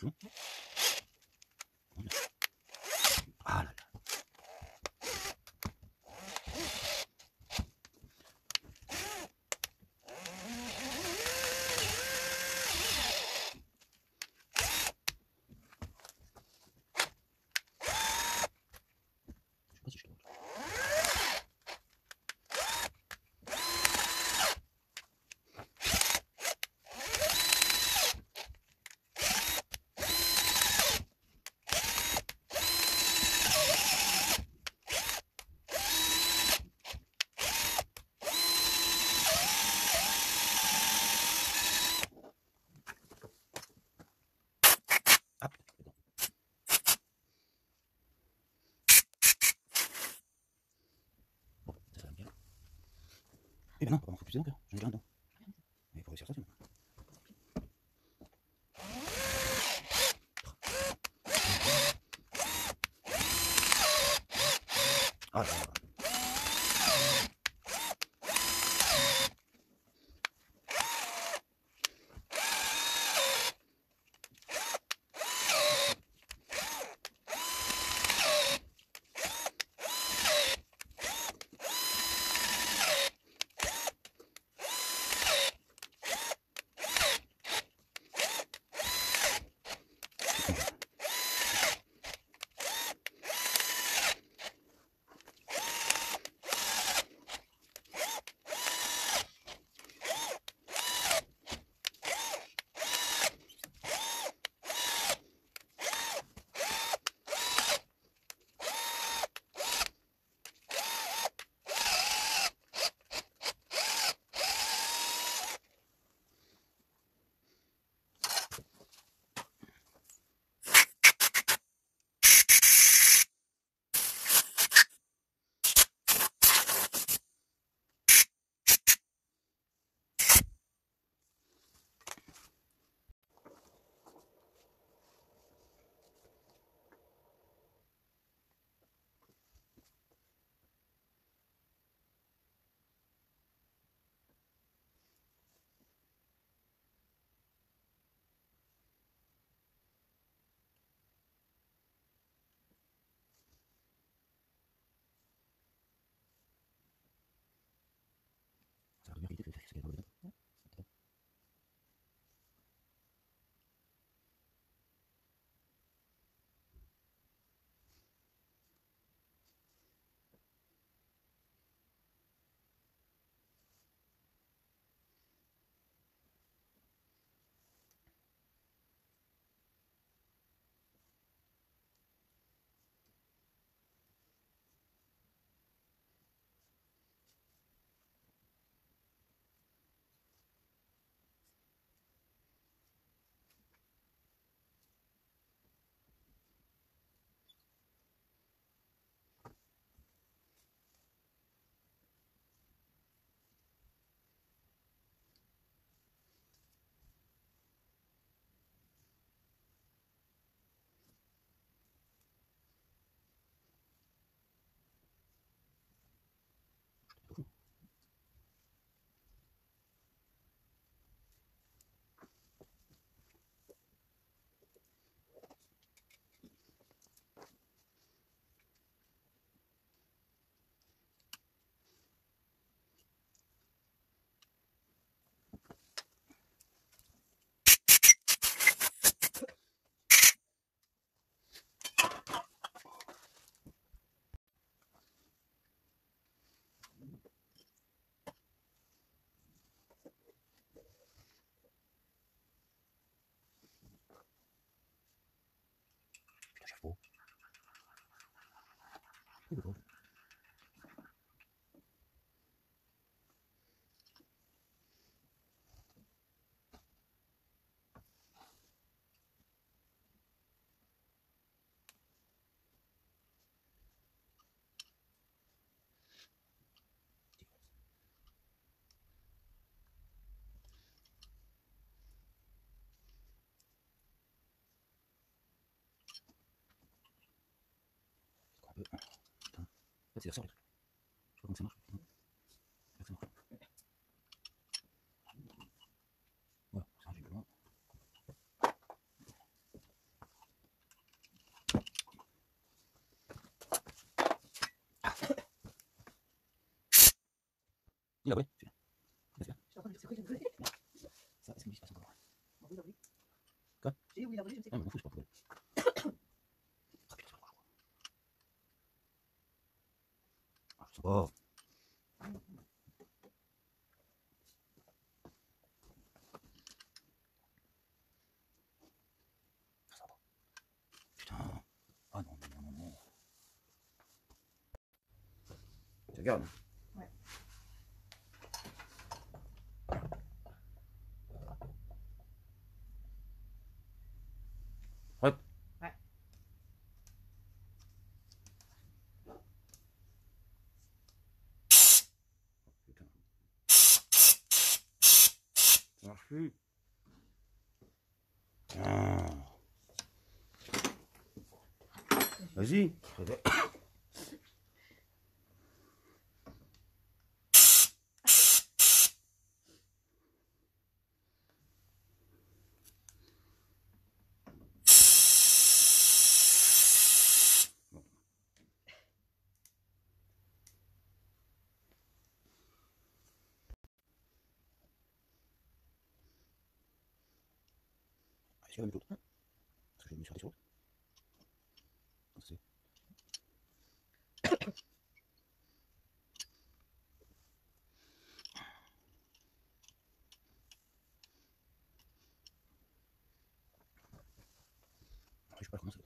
Bon. Ah là là. Je sais pas si je te vois. Hop, dedans. Bon, ça va bien. Eh ben non, on faut plus encore. J'en ai plein dedans. Mais il faut réussir ça, sinon. Ah là là. Ça va bien vite, c'est qu'elle va bien. Putain, chapeau. Il est beau. Un peu. Putain. En fait, c'est la sorte, le truc. Je sais pas comment ça marche. Ça marche. Voilà, c'est un peu loin. Il a volé. Celui-là. C'est quoi qui a volé? Ça, est-ce que je passe encore? Où il a volé? Quoi? J'ai dit où il a volé, je sais Ah, pas. mais m'en fous, je sais pas pourquoi. Ah, putain, c'est pas rouge. Ah, je sais pas. Ça va. Putain. Ah non, non, non, non, non. Tu regardes? Ouais. Ouais. Ouais. Putain. Ça marche plus. Ah. Vas-y. Je vais la mettre l'autre. Parce que je l'ai mis sur l'autre. Comme ça, c'est. Je sais pas comment ça va.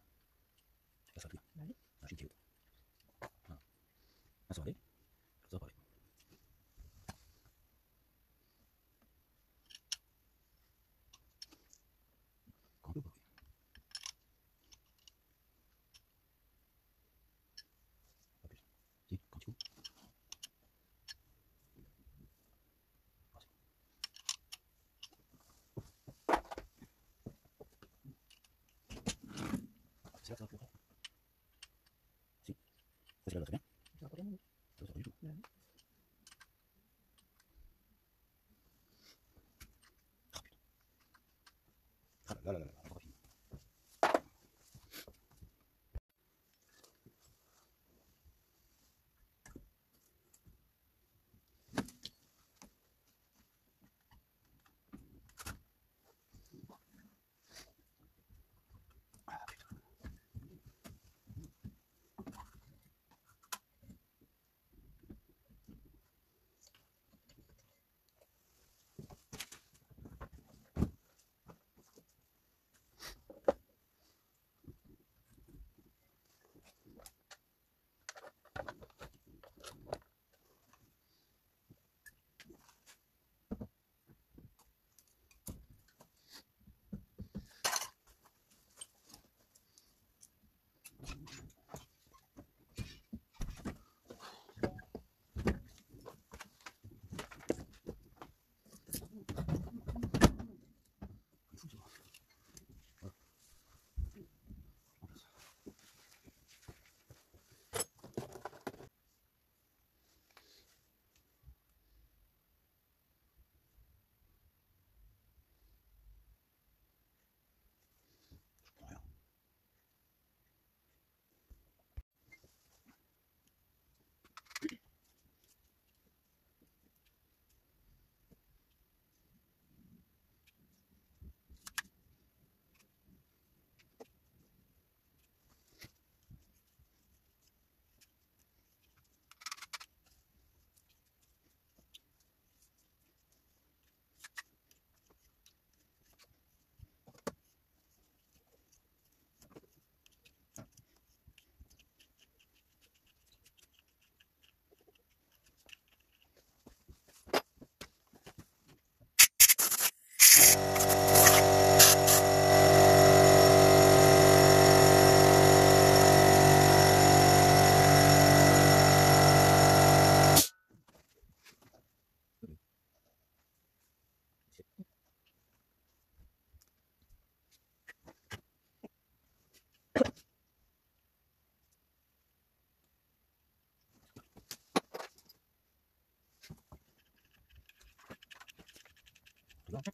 Ça va plus. Allez. Ah, j'ai une qui est haute. Voilà. Ah, ça va aller. Ça va pas aller. Quand on peut pas. Pas plus. Si, quand tu coupes. Ah, c'est là que ça va plus après. Si. Ça, c'est là, très bien. Ça va pas bien, non? Ça va pas du tout. Ouais. Ah, putain. Ah là là là là, on va pas finir. Ah, putain. Il faut que ça va. Voilà. En place. Je prends rien. Regarde.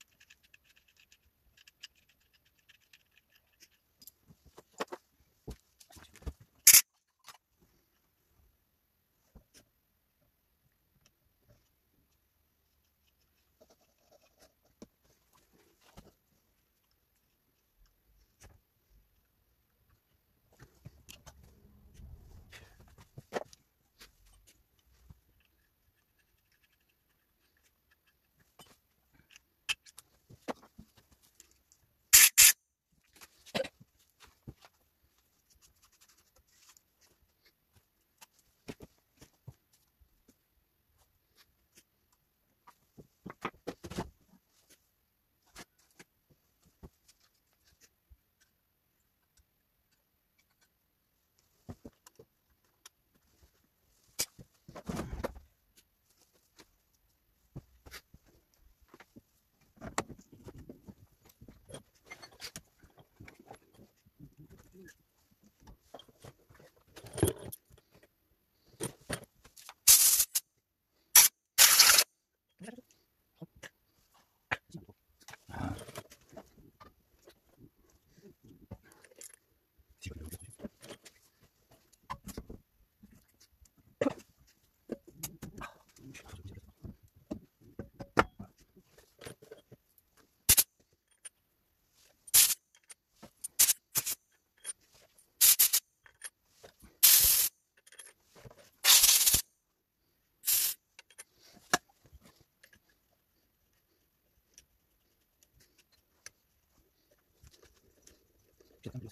Peut-être un peu.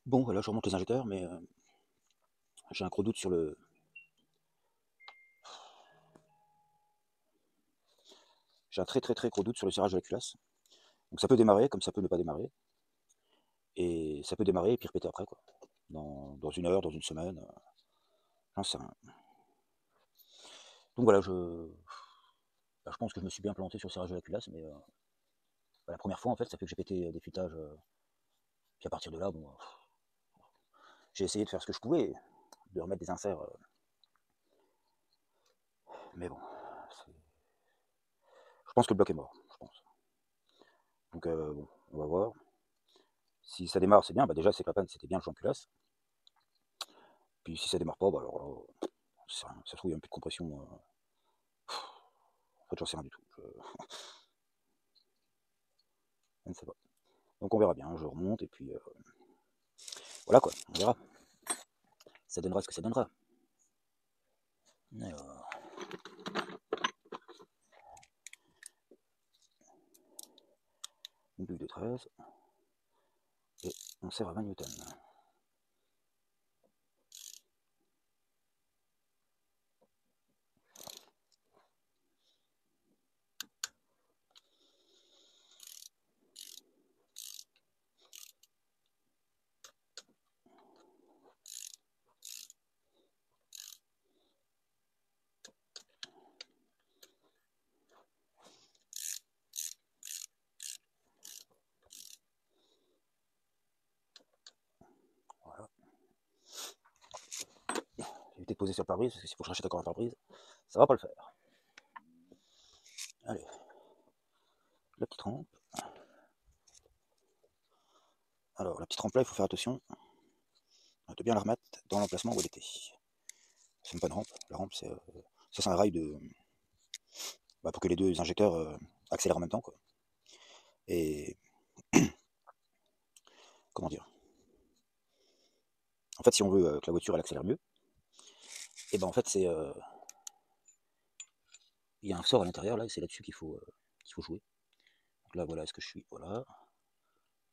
Bon, voilà, je remonte les injecteurs, mais j'ai un gros doute sur le. J'ai un très gros doute sur le serrage de la culasse. Donc ça peut démarrer, comme ça peut ne pas démarrer. Et ça peut démarrer et puis répéter après, quoi. Dans une heure, dans une semaine. J'en sais rien. Donc voilà, je pense que je me suis bien planté sur le serrage de la culasse, mais la première fois, en fait, ça fait que j'ai pété des fuitages. Puis à partir de là, bon, j'ai essayé de faire ce que je pouvais, de remettre des inserts. Mais bon, je pense que le bloc est mort, je pense. Donc bon, on va voir. Si ça démarre, c'est bien. Bah déjà, c'est pas peine, c'était bien le joint de culasse. Puis si ça démarre pas, bah alors là, ça se trouve, il y a un peu de compression. En fait, j'en sais rien du tout. Je ne sais pas. Donc on verra bien, je remonte et puis voilà quoi, on verra. Ça donnera ce que ça donnera. Alors, une douille de 13 et on sert à 20 newtons. Voilà. Je vais éviter de poser sur le pare-brise parce que s'il faut que je rachète encore un pare-brise, ça va pas le faire. Allez, la petite rampe. Alors, la petite rampe là, il faut faire attention de bien la remettre dans l'emplacement où elle était. C'est même pas une rampe, la rampe c'est ça, c'est un rail de. Bah, pour que les deux injecteurs accélèrent en même temps, quoi. Et comment dire. En fait, si on veut que la voiture elle accélère mieux, et ben en fait c'est il y a un sort à l'intérieur là, et c'est là-dessus qu'il faut jouer. Donc là voilà, est-ce que je suis voilà.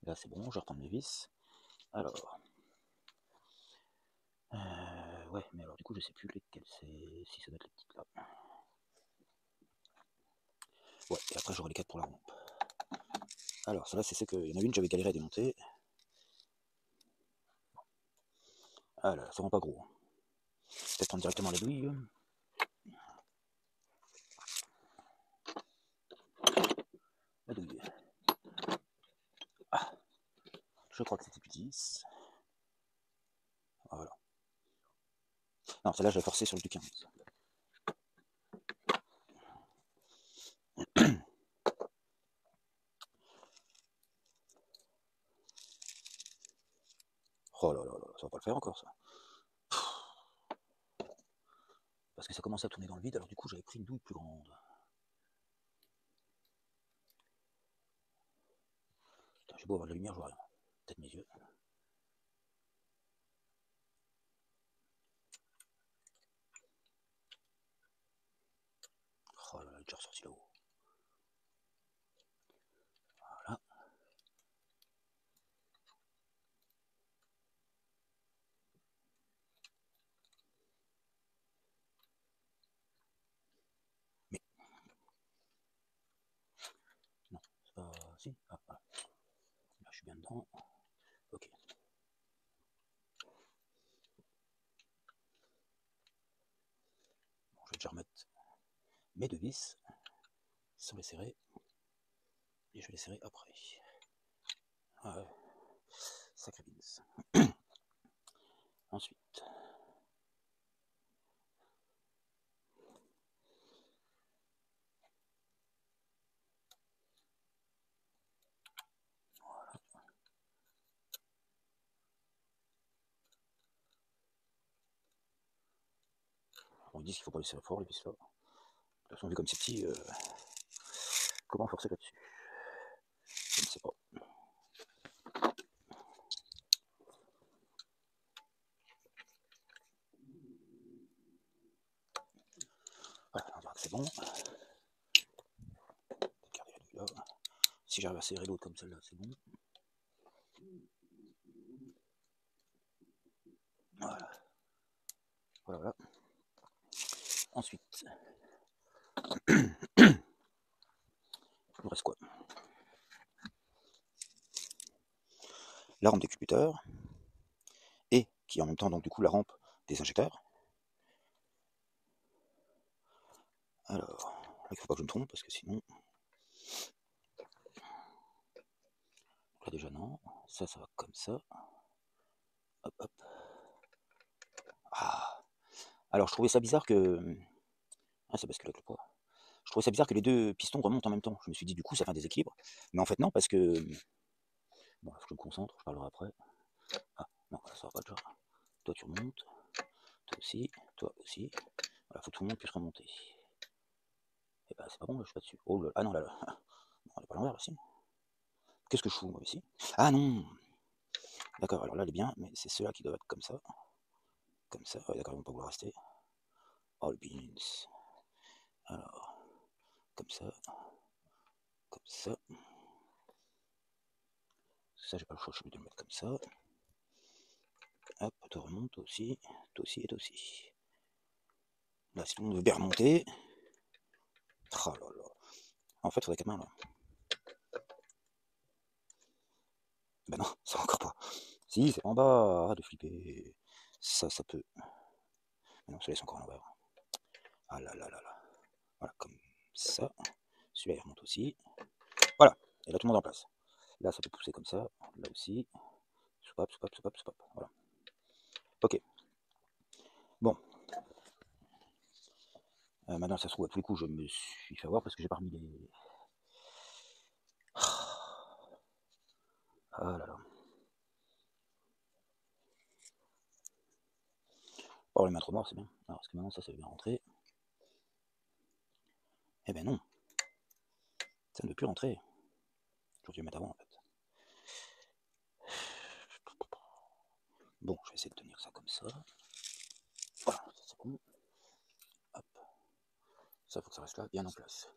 Là c'est bon, je vais reprendre mes vis. Alors ouais, mais alors du coup je sais plus lesquelles c'est, si ça doit être les petites là. Ouais, et après j'aurai les 4 pour la rampe. Alors ça là c'est ce que. Il y en a une j'avais galéré à démonter. Ah là, ça rend pas gros. Peut-être prendre directement la douille. La douille. Ah, je crois que c'était plus 10. Voilà. Non, celle-là je l'ai forcé sur le du 15. Oh là là là, ça va pas le faire encore ça. Parce que ça commençait à tourner dans le vide, alors du coup j'avais pris une douille plus grande. Putain, j'ai beau avoir de la lumière, je vois rien. Peut-être mes yeux. sorti là-haut. Voilà. Mais non, c'est pas. Si. Ah, voilà. Là, je suis bien dedans. Ok. Bon, je vais déjà remettre mes deux vis sans les serrer. Et je vais les serrer après. Ah ouais. Sacré beans. Ensuite. On dit qu'il faut pas les serrer fort, les vis là. De toute façon, vu comme c'est petit, comment forcer là-dessus? Je ne sais pas. Voilà, on dirait que c'est bon. Là. Si j'arrive à serrer l'autre comme celle-là, c'est bon. Voilà. Voilà, voilà. Ensuite, il nous reste quoi? La rampe décubiteur, et qui est en même temps donc du coup la rampe des injecteurs. Alors, là, il ne faut pas que je me trompe parce que sinon. Là déjà non, ça va comme ça. Hop hop. Ah. Alors je trouvais ça bizarre que. Ah, ça bascule avec le poids. Je trouvais ça bizarre que les deux pistons remontent en même temps. Je me suis dit du coup ça fait un déséquilibre. Mais en fait non, parce que. Bon, il faut que je me concentre, je parlerai après. Ah, non, ça va pas déjà. Toi tu remontes. Toi aussi. Toi aussi. Voilà, faut que tout le monde puisse remonter. Et bah c'est pas bon, là, je suis pas dessus. Oh là, ah non, là, là. Non, elle est pas à l'envers, là, si. Qu'est-ce que je fous, moi, ici? Ah non. D'accord, alors là, elle est bien, mais c'est ceux-là qui doivent être comme ça. Comme ça. Ouais, d'accord, ils vont pas vouloir rester. Oh, le beans. Alors, comme ça. Comme ça. Ça, j'ai pas le choix, je suis obligé de le mettre comme ça. Hop, toi remonte, toi aussi. Toi aussi et toi aussi. Là, si tout le monde veut bien remonter. Oh là là. En fait, il faudrait 4 mains, là. Ben non, ça va encore pas. Si, c'est pas en bas. Arrête de flipper. Ça peut. Mais non, ça laisse encore à l'envers. Ah là là là là. Voilà, comme ça. Celui-là, il remonte aussi. Voilà. Et là, tout le monde en place. Là, ça peut pousser comme ça. Là aussi. Soupap, soupap, soupap, soupap. Voilà. Ok. Bon. Maintenant, ça se trouve, à tous les coups, je me suis fait avoir parce que j'ai pas remis les. Ah là là. Oh, les mains trop noires, c'est bien. Alors, parce que maintenant, ça veut bien rentrer. Eh ben non. Ça ne veut plus rentrer. J'aurais dû le mettre avant, en fait. Bon, je vais essayer de tenir ça comme ça. Voilà, ça c'est bon. Hop. Ça, faut que ça reste là, bien en place.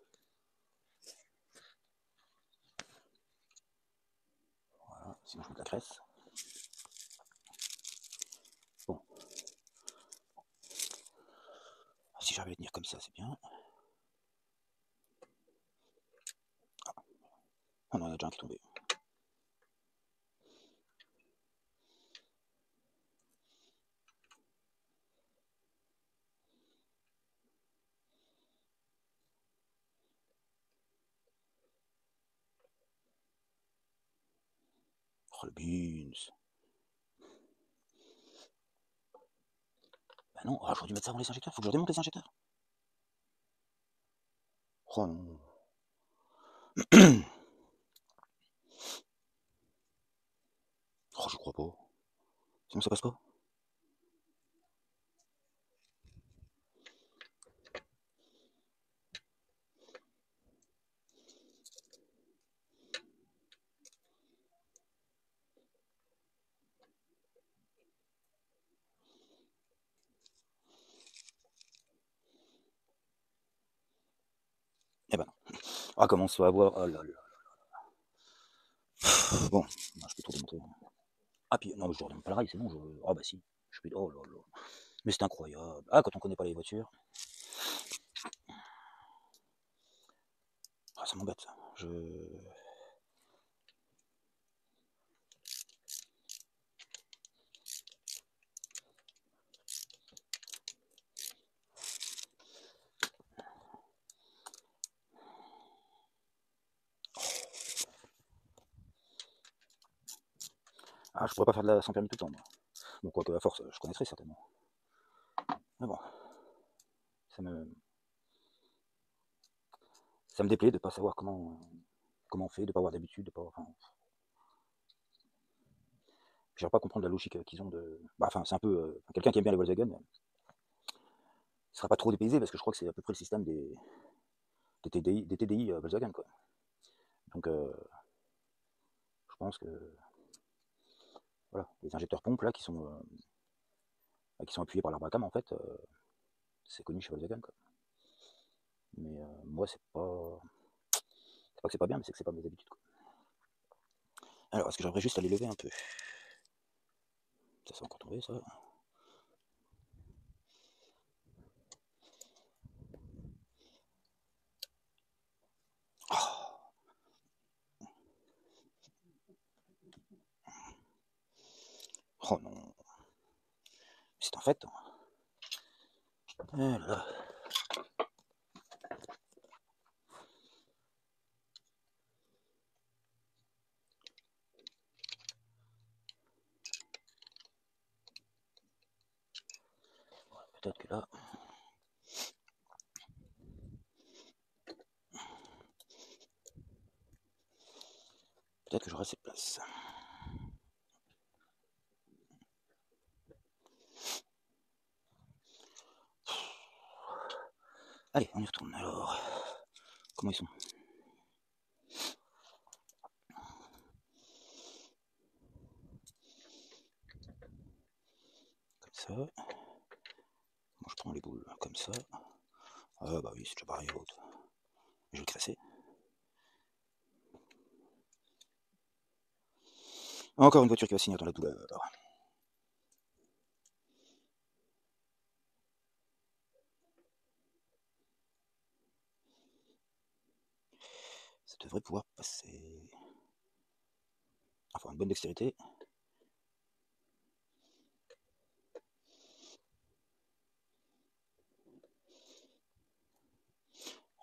Voilà, sinon je mets de la graisse. Bon. Si j'arrive à les tenir comme ça, c'est bien. Ah non, il y en a déjà un qui est tombé. Oh, le beans. Bah non, oh, j'aurais dû mettre ça dans les injecteurs. Faut que je redémonte les injecteurs. Oh non. Oh, je crois pas. Sinon ça passe pas. Ah, comment se fait avoir. Oh là là. Bon, je peux tout démonter. Ah, puis non, je ne redonne pas le rail, c'est bon. Ah, bah si. Je peux... Oh là là. Mais c'est incroyable. Ah, quand on connaît pas les voitures. Ah, ça m'embête, ça. Ah, je pourrais pas faire de la sans permis tout le temps, moi. Bon, quoique, à force, je connaîtrais certainement. Mais bon, ça me, ça me déplaît de pas savoir comment on fait, de pas avoir d'habitude, de pas. Enfin, j'arrive pas à comprendre la logique qu'ils ont de. Bah, enfin, c'est un peu. Quelqu'un qui aime bien les Volkswagen, il sera pas trop dépaysé parce que je crois que c'est à peu près le système des TDI Volkswagen, quoi. Donc, je pense que. Voilà, les injecteurs pompes, là, qui sont appuyés par l'arbre à cam, en fait, c'est connu chez Volkswagen, quoi. Mais moi, c'est pas. C'est pas que c'est pas bien, mais c'est que c'est pas mes habitudes, quoi. Alors, est-ce que j'aimerais juste aller lever un peu? Ça va encore tomber, ça. Oh, oh non, c'est en fait. Eh là là. Peut-être que là. Peut-être que j'aurai assez de place. Allez, on y retourne alors. Comment ils sont? Comme ça. Moi, je prends les boules comme ça. Ah bah oui, c'est déjà pareil à l'autre. Je vais le classer. Encore une voiture qui va signer dans la douleur. Ça devrait pouvoir passer. Enfin, une bonne dextérité.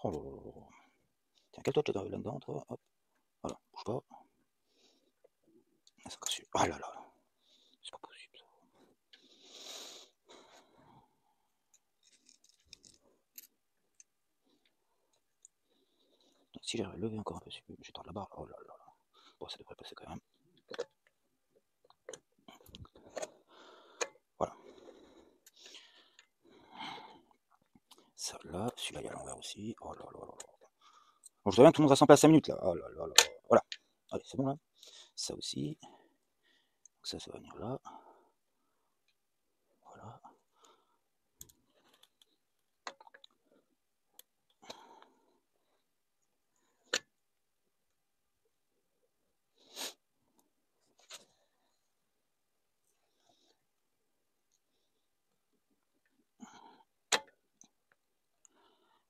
Oh là là là. Tiens, calme-toi là-dedans, toi. Hop. Voilà, bouge pas. Ah, c'est encore sûr. Ah là là. C'est pas possible, ça. Donc, si j'arrive à lever encore un peu, je vais tendre la barre. Oh là là là. Bon, ça devrait passer quand même. Voilà. Ça là, celui-là il est à l'envers aussi. Oh là là là là. Bon, je voudrais bien que tout le monde rassemble à 5 minutes là. Oh là là là. Voilà. Allez, c'est bon là. Ça aussi. Donc ça va venir là. Voilà.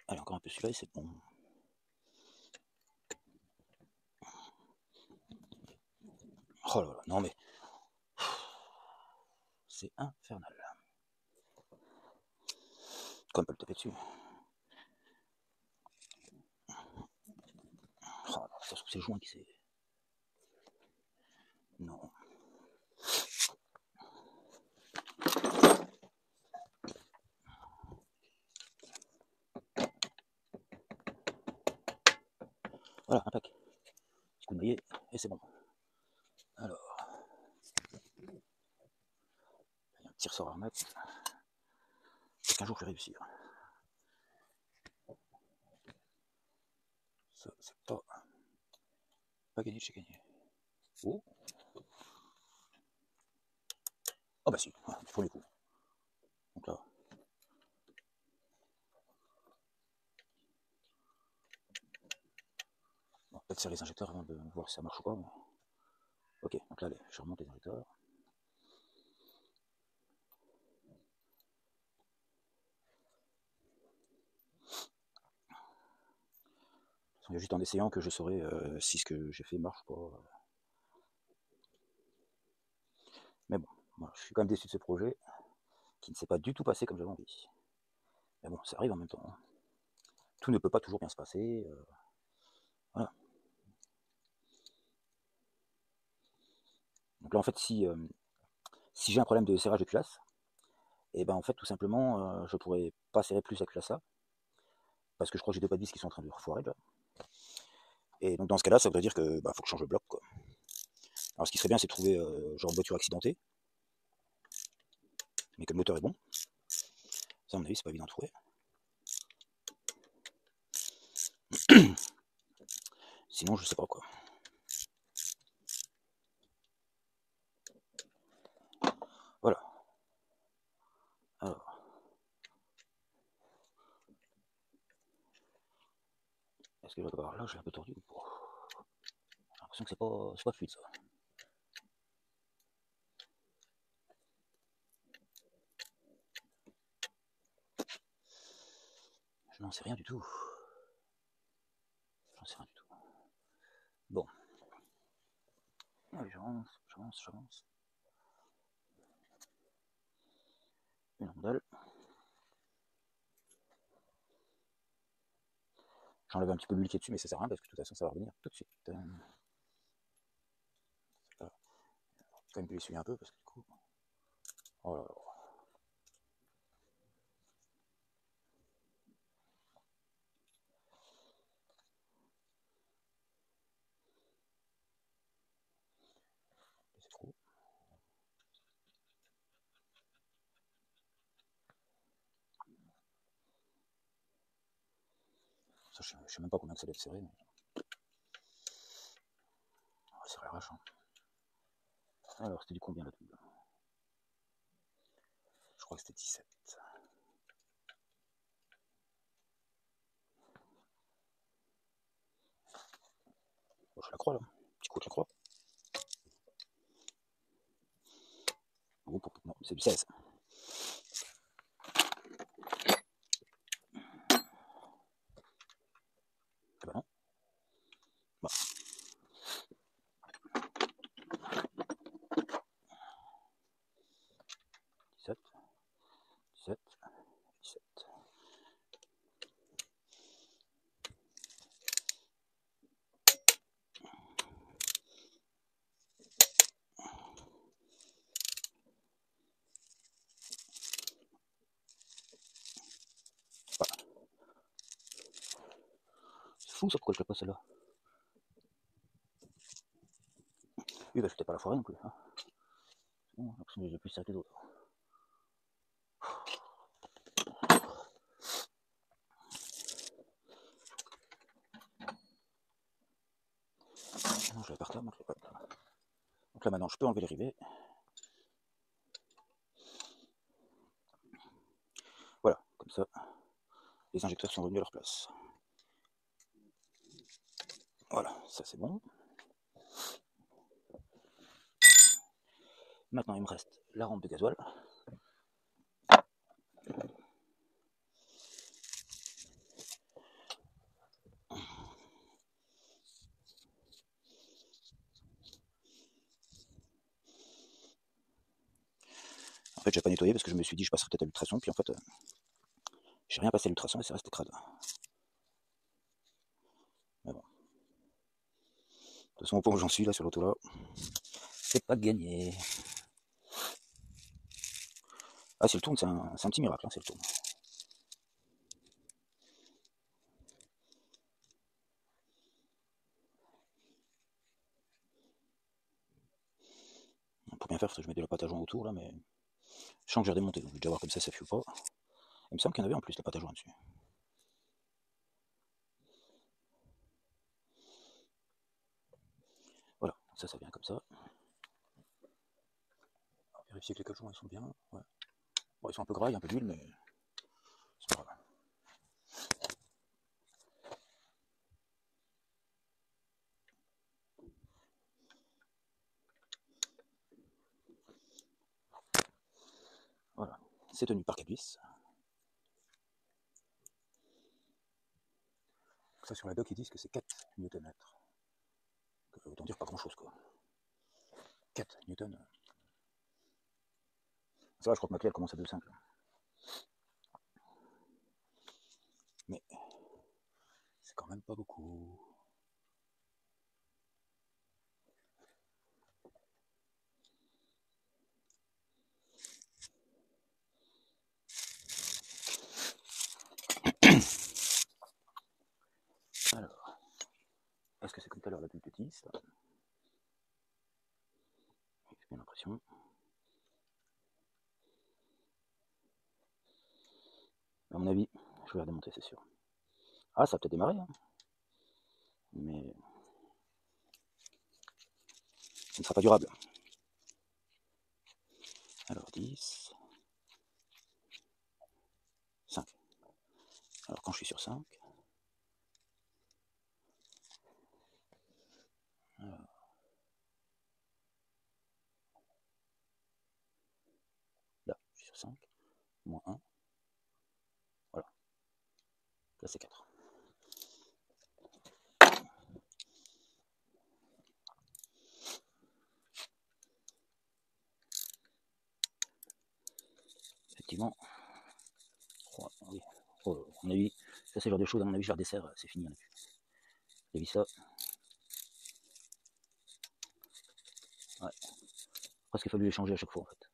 Allez, encore un peu celui-là et c'est bon. Oh là là, non mais. C'est infernal. Comme peut le taper dessus. Oh là, ça se trouve c'est le joint qui s'est. Non. Voilà, un pack. Petit coup de maillet et c'est bon. Alors. Il y a un petit ressort à remettre. Peut-être qu'un jour je vais réussir. Ça, c'est pas gagné de chez gagné. Oh. Ah bah si, il faut les coups. Donc là. peut-être serrer les injecteurs avant de voir si ça marche ou pas. Mais... Ok, donc là, allez, je remonte les injecteurs. Il y a juste en essayant que je saurai si ce que j'ai fait marche ou pas. Mais bon, voilà, je suis quand même déçu de ce projet qui ne s'est pas du tout passé comme j'avais envie. Mais bon, ça arrive en même temps. Hein. Tout ne peut pas toujours bien se passer. Voilà. Donc là, en fait, si j'ai un problème de serrage de culasse, et ben en fait, tout simplement, je pourrais pas serrer plus la culasse là, parce que je crois que j'ai deux pas de vis qui sont en train de refoirer là. Et donc dans ce cas-là, ça voudrait dire que faut que je change le bloc, quoi. Alors ce qui serait bien, c'est de trouver genre une voiture accidentée, mais que le moteur est bon. Ça, à mon avis, c'est pas évident à trouver. Sinon, je sais pas quoi. Voilà. Alors. Est-ce que je vais voir là, je suis un peu tordu. J'ai l'impression que c'est pas fluide ça. Je n'en sais rien du tout. J'en sais rien du tout. Bon. Allez, j'avance. Une rondelle. J'enlève un petit peu l'huile qui est dessus, mais ça sert à rien parce que de toute façon ça va revenir tout de suite. Je vais quand même l'essuyer un peu parce que du coup. Oh là là. C'est trop. Ça, je sais même pas combien que ça doit être serré. Mais... on va serrer l'arrache. Hein. Alors, c'était du combien la double? Je crois que c'était 17. Bon, je la crois là. Petit coup de la croix. Oh, non, c'est du 16. Ah bah non. Bah. 17. 17. 17. Voilà. C'est fou ça, pourquoi je la passe celle-là? Oui, bah je vais pas la foirer non plus. Hein. Bon, l'impression que j'ai plus serré que les autres. Non, je l'avais par terre, donc je l'ai pas. Donc là maintenant, je peux enlever les rivets. Voilà, comme ça, les injecteurs sont revenus à leur place. Voilà, ça c'est bon. Maintenant, il me reste la rampe de gasoil. En fait, j'ai pas nettoyé parce que je me suis dit je passerai peut-être à l'ultrason, puis en fait, j'ai rien passé à l'ultrason et c'est resté crade. Mais bon. De toute façon, au point où j'en suis là sur l'auto là, c'est pas gagné. Ah, c'est le tourne, c'est un petit miracle, hein, c'est le tourne. Pour bien faire, il faut que je mette de la pâte à joint autour là, mais je sens que j'ai redémonté, donc je vais déjà voir comme ça fuit pas. Il me semble qu'il y en avait en plus la pâte à joint dessus. Voilà, ça vient comme ça. Alors, vérifier que les cale-joints ils sont bien. Ouais. Bon, ils sont un peu gras, il y a un peu d'huile, mais c'est pas grave. c'est tenu par 4 vis. Ça, sur la doc, ils disent que c'est 4 Nm. Autant dire pas grand chose, quoi. 4 Newton. Ça va, je crois que ma clé elle commence à 2,5. Mais c'est quand même pas beaucoup. Alors, est-ce que c'est comme tout à l'heure la bulle de 10 là? J'ai bien l'impression. À mon avis, je vais la démonter, c'est sûr. Ah, ça a peut-être démarré, hein. Mais ce ne sera pas durable. Alors 10, 5. Alors quand je suis sur 5, alors, là je suis sur 5, moins 1, voilà, là c'est 4. Effectivement, oh, oui. Oh, à mon avis, ça c'est le genre de choses, à mon avis je la redessert, c'est fini, on a plus. J'ai vu ça. Ouais. Presque il a fallu les changer à chaque fois en fait.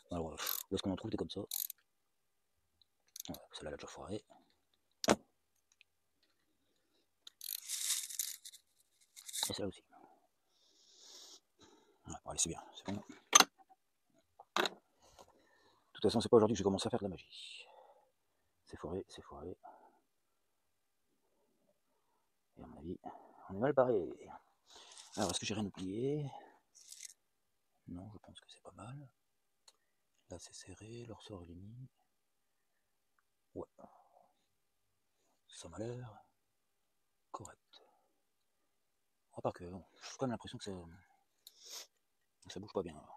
Alors, où est-ce qu'on en trouve des comme ça? Ouais, celle-là elle a déjà foiré. Et celle-là aussi. Ouais, bon, allez, c'est bien, c'est bon. De toute façon, c'est pas aujourd'hui que j'ai commencé à faire de la magie. C'est foiré, c'est foiré. Et à mon avis, on est mal barré. Alors, est-ce que j'ai rien oublié? Non, je pense que c'est pas mal. Là, c'est serré, le ressort est mis. Ouais. Ça m'a l'air correct. À part que, bon, j'ai quand même l'impression que ça bouge pas bien. Alors.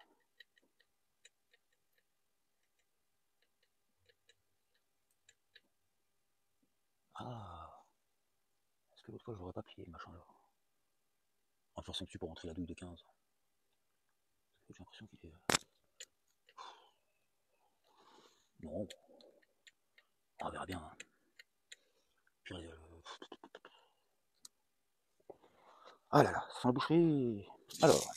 Ah, est-ce que l'autre fois, je l'aurais pas plié, machin là? En forçant dessus pour rentrer la douille de 15. J'ai l'impression qu'il est... Non, on verra bien. Hein. Puis, ah là là, ça sent la boucherie. Alors.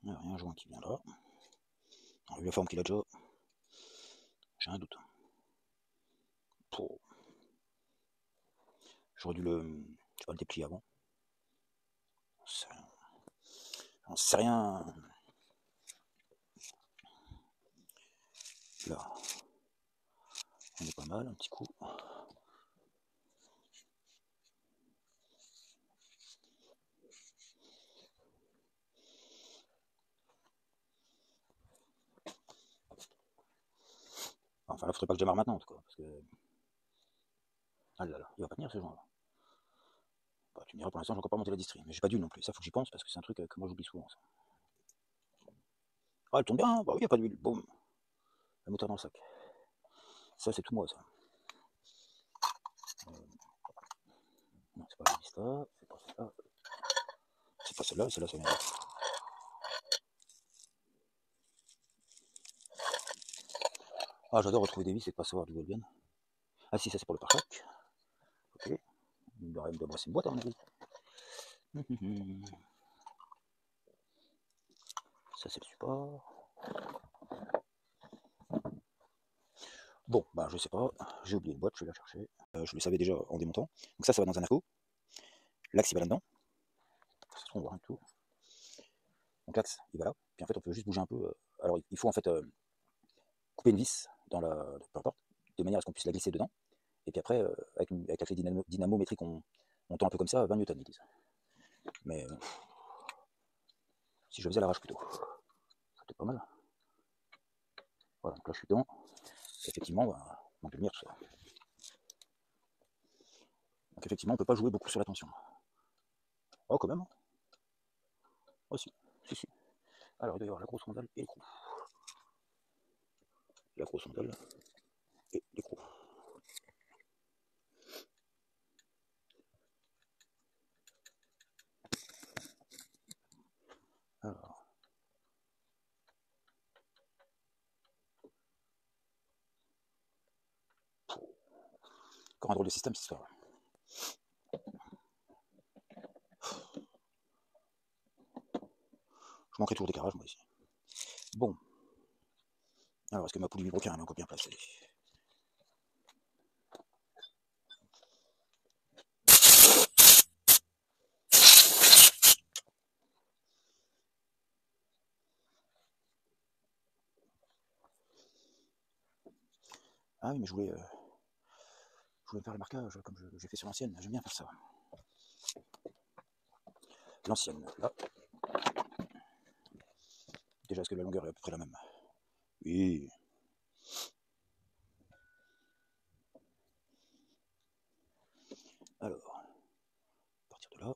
Alors, il y a un joint qui vient là. Alors, vu la forme qu'il a déjà, j'ai un doute. Oh. J'aurais dû je sais pas, le déplier avant. J'en sais rien. Là, on est pas mal, un petit coup. Enfin, là, faudrait pas que je démarre maintenant, en tout cas, parce que... Ah là là, il va pas tenir ce joint-là. Bah, tu me diras, pour l'instant, j'ai encore pas monté la distrie, mais j'ai pas dû non plus. Ça, faut que j'y pense, parce que c'est un truc que moi, j'oublie souvent, ça. Ah, elle tourne bien, hein. Bah oui, y a pas d'huile. Boum. Le moteur dans le sac. Ça, c'est tout moi, ça. Non, c'est pas la Vista, c'est pas celle-là. C'est pas celle-là, celle-là, ça vient. Ah, j'adore retrouver des vis et pas savoir d'où elles viennent. Ah si, ça c'est pour le pare-choc. Ok. Il doit brasser une boîte à mon avis. Ça c'est le support. Bon, bah je sais pas. J'ai oublié une boîte, je vais la chercher. Je le savais déjà en démontant. Donc ça va dans un ACO. L'axe il va là-dedans. Ça se trouve, on voit rien du tout. Donc l'axe il va là. Puis en fait on peut juste bouger un peu. Alors il faut en fait couper une vis dans peu importe, de manière à ce qu'on puisse la glisser dedans. Et puis après, avec la clé dynamométrique, on tend un peu comme ça, 20 newtons ils disent. Mais si je faisais à l'arrache plutôt, ça peut être pas mal. Voilà, donc là je suis dedans. Et effectivement, bah, on peut venir tout ça. Donc effectivement, on ne peut pas jouer beaucoup sur la tension. Oh, quand même. Hein. Oh, si. Si, si. Alors, il doit y avoir la grosse rondelle et l'écrou. La grosse rondelle et l'écrou. Alors. Encore un drôle de système, cette histoire. Je manquerai toujours d'éclairage, moi, ici. Bon. Alors, est-ce que ma poule vibroquin est encore bien placée? Ah oui, mais je voulais me faire le marquage comme j'ai fait sur l'ancienne. J'aime bien faire ça. L'ancienne, là. Déjà, est-ce que la longueur est à peu près la même? Oui. Alors, à partir de là.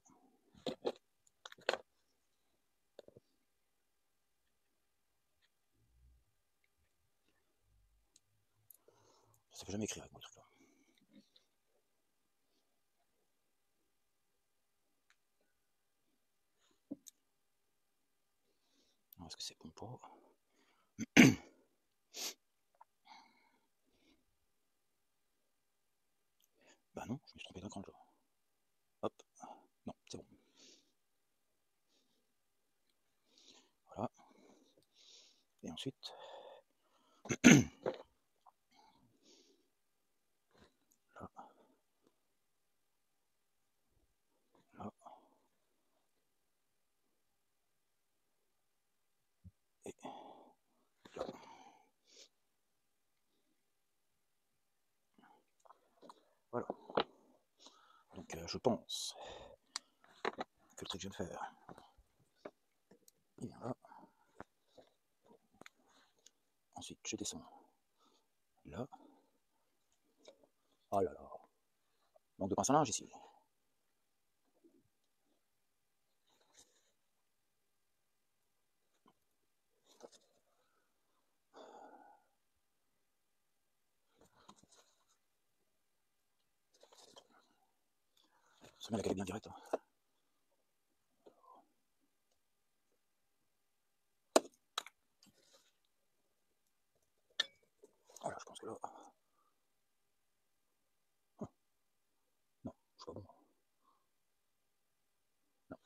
Ça fait jamais écrire avec moi, ce truc-là. Est-ce que c'est bon pour... Bah non, je me suis trompé d'un cran, genre. Hop. Non, c'est bon. Voilà. Et ensuite... là. Là. Et là. Voilà. Donc je pense que le truc que je viens de faire, il vient là. Ensuite, je descends là. Oh là là. Manque de pince à linge ici. Ça met la galette bien directe. Hein. Voilà, je pense que là... Non, je suis pas bon. Non.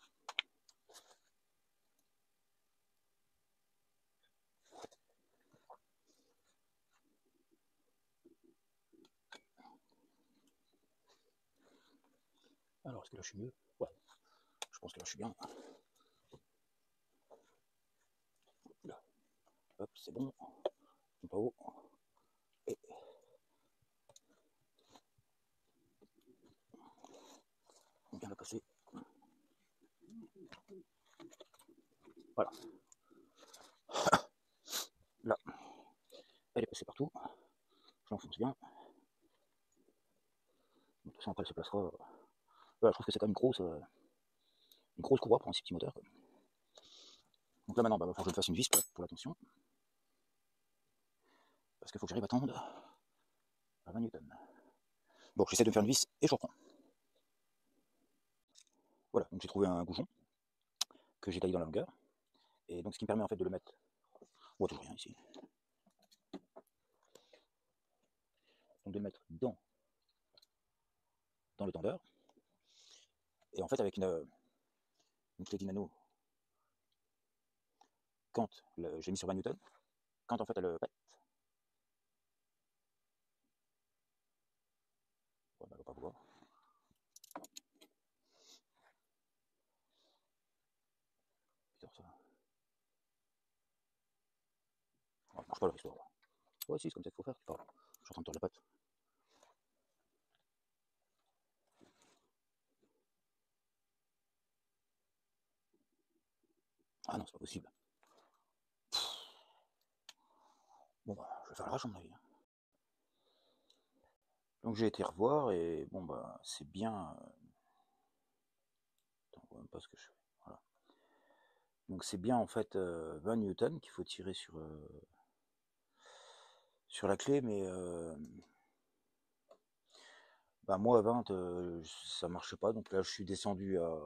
Alors, est-ce que là je suis mieux? Ouais, je pense que là je suis bien. Là. Hop, c'est bon. Pas haut. Et... on vient la passer. Voilà. Là. Elle est passée partout. Je l'enfonce bien. De toute façon, après, elle se placera. Voilà, je trouve que c'est quand même une grosse courroie pour un si petit moteur. Quoi. Donc là, maintenant, bah, il va falloir que je me fasse une vis pour la tension. Parce qu'il faut que j'arrive à tendre à 20 newtons. Bon, j'essaie de me faire une vis et je reprends. Voilà, donc j'ai trouvé un goujon que j'ai taillé dans la longueur. Et donc ce qui me permet en fait de le mettre. On voit toujours rien ici. Donc de le mettre dans le tendeur. Et en fait avec une clé Dynano, quand j'ai mis sur 20 newtons, quand en fait elle pète, ouais, elle va pas voir. Bizarre ça. Oh, marche pas leur histoire. Ouais si, c'est comme ça qu'il faut faire. Oh, je suis en train de tordre la patte. Ah non, c'est pas possible. Bon bah, je vais faire l'arrache à mon avis. Donc j'ai été revoir et bon bah c'est bien. Attends, on voit même pas ce que je fais. Voilà. Donc c'est bien en fait 20 newtons qu'il faut tirer sur la clé, mais bah moi à 20 ça marchait pas, donc là je suis descendu à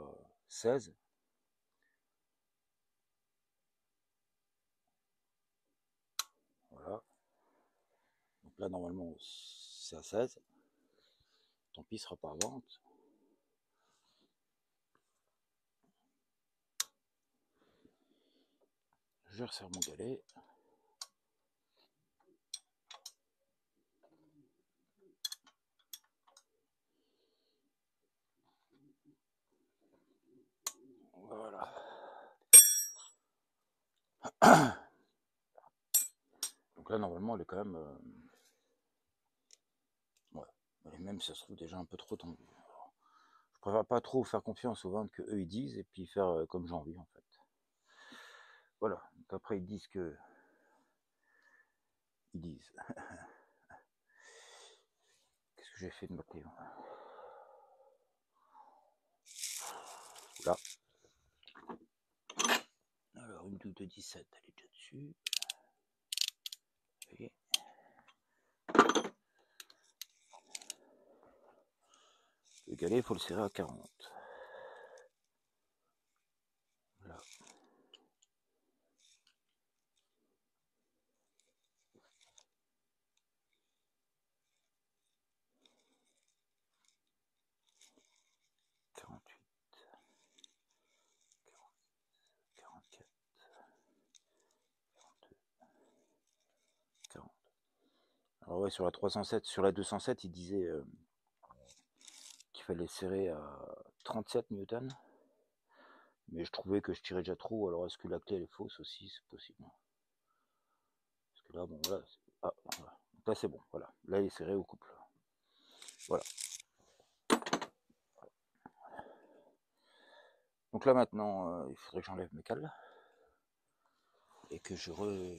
16. Voilà. Donc là normalement c'est à 16. Tant pis, ce sera pas à 20. Je resserre mon galet. Voilà. Donc là normalement elle est quand même ouais. Et même si ça se trouve déjà un peu trop tendue. Je préfère pas trop faire confiance aux ventes que eux ils disent et puis faire comme j'ai envie en fait. Voilà. Donc après ils disent que ils disent. Qu'est-ce que j'ai fait de ma clé? Là. Alors une double de 17, elle est déjà dessus. Vous voyez. Le galet, il faut le serrer à 40. Voilà. Alors ouais, sur la 307, sur la 207, il disait qu'il fallait serrer à 37 newtons. Mais je trouvais que je tirais déjà trop, alors est-ce que la clé elle est fausse aussi? C'est possible. Parce que là, bon, voilà. Ah, voilà. Donc là, c'est bon, voilà. Là, il est serré au couple. Voilà. Donc là, maintenant, il faudrait que j'enlève mes cales. Et que je Bon,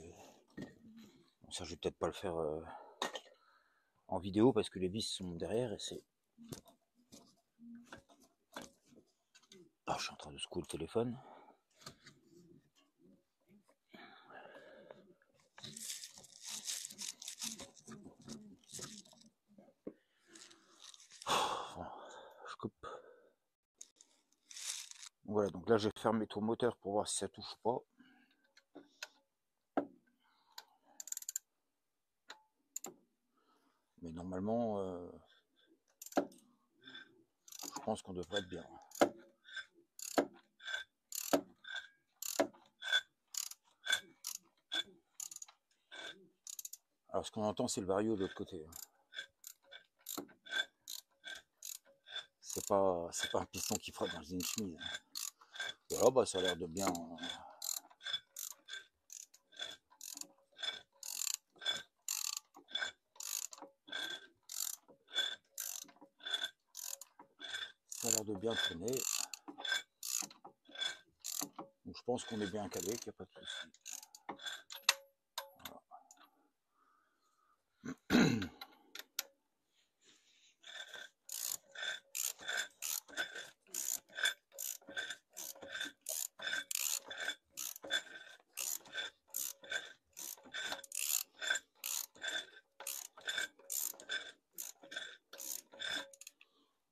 ça, je vais peut-être pas le faire en vidéo parce que les vis sont derrière et c'est... Ah, je suis en train de secouer le téléphone. Voilà, je coupe. Voilà, donc là, j'ai fermé tout moteur pour voir si ça touche pas. Mais normalement, je pense qu'on devrait être bien. Alors ce qu'on entend, c'est le vario de l'autre côté. C'est pas un piston qui frotte dans une chemise. Voilà, bah ça a l'air de bien. Ça a l'air de bien traîner. Donc je pense qu'on est bien calé, qu'il n'y a pas de souci.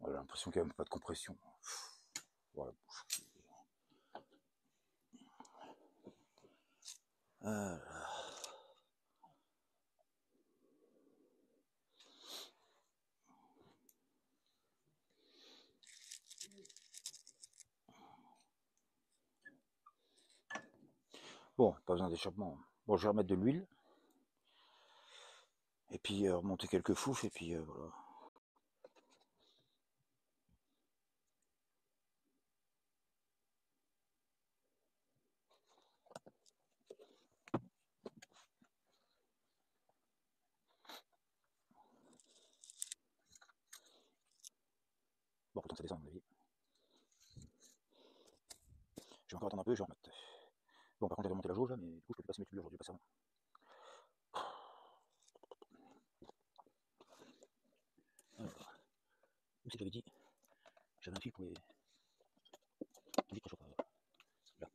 Voilà, j'ai l'impression qu'il n'y a même pas de compression. Voilà. Bon, pas besoin d'échappement. Bon, je vais remettre de l'huile. Et puis remonter quelques foufs et puis voilà. Bon, pourtant ça descend à mon avis. Je vais encore attendre un peu, je vais remettre. Bon, par contre, j'avais monté la jauge là, mais du coup, je peux plus passer mes tubes aujourd'hui, pas ça. Où c'est que j'avais dit? J'avais un fil pour les vitres chauffeurs. Là.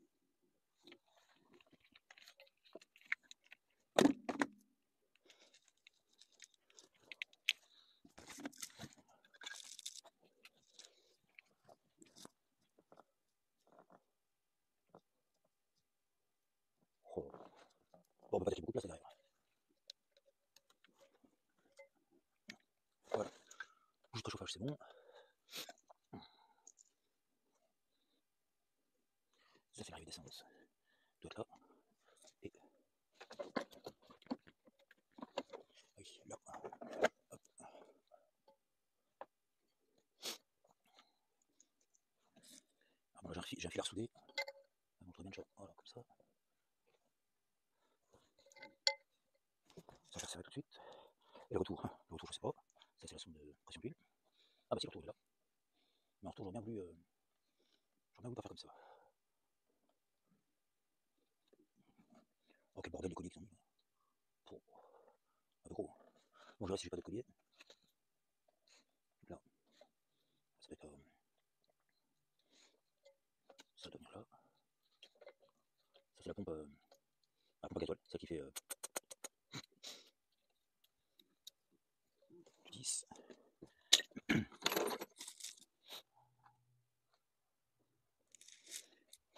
Oh. Bon, on va pas attaquer beaucoup de place là derrière. Voilà. Juste chauffage, c'est bon. Ça fait l'arrivée d'essence. Doit être là. Et. Oui, là. Hop. Ah, bon, là, j'ai un fil à ressouder. Ça montre bien le chat. Voilà, comme ça. Ça, je serrer tout de suite. Et le retour, je sais pas. Ça, c'est la sonde de pression d'huile. Ah, bah si, le retour est là. Mais en retour, j'aurais bien voulu pas faire comme ça. Oh, quel bordel les colliers qu'ils ont mis. Oh, un peu gros. Bon, je verrai si j'ai pas de collier. Là. Ça va être. Ça doit venir là. Ça, c'est la pompe à gazole. Celle qui fait du 10.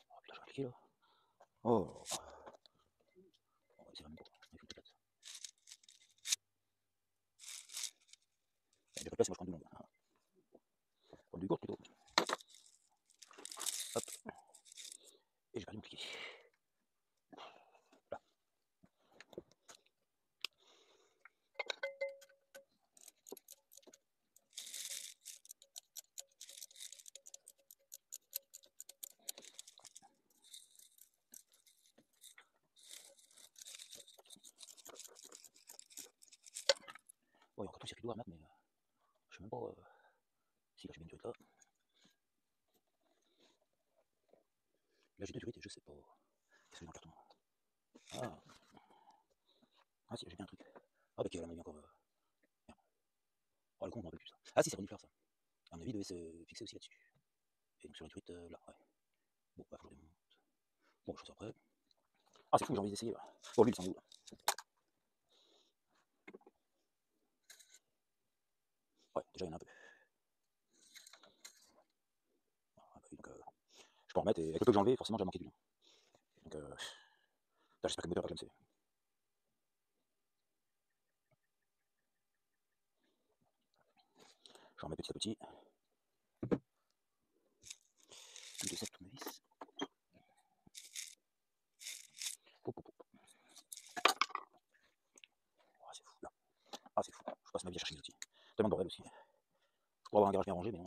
Oh, putain, je vais appliquer là. Oh. Oh, c'est vraiment pas. Il faut que je place. Il n'y a pas de place, moi je prends du long. Prends du court plutôt. Hop. Et j'ai perdu mon cliquet. Là. Bon, il y a encore tout le circuit d'eau à remettre, mais je sais même pas si là j'ai bien duré là. Là j'ai deux durités, je sais pas. Qu'est-ce que j'ai dans le carton? Ah. Ah si, j'ai bien un truc. Ah bah qui elle en a mis encore. Merde. Oh le con, je m'en rappelle plus ça. Ah si, c'est renifleur ça. À mon avis, il devait se fixer aussi là-dessus. Et donc sur la durite là, ouais. Bon, bah faut que je remonte. Bon, je fais ça après. Ah c'est fou, j'ai envie d'essayer. Là. Bon, lui il s'en où là. Ouais, déjà il y en a un peu. Ah, bah, donc je peux en remettre et avec le peu que j'ai enlevé, forcément j'ai manqué du lien. Donc j'espère que le moteur va pas clamser. Je vais en remettre petit à petit. Plus de 7 tournevis. Pop, pop, pop. Oh, c'est fou là. Ah c'est fou. Je passe ma vie à chercher des outils. Tellement de bordel aussi. Je pourrais avoir un garage bien rangé, mais non.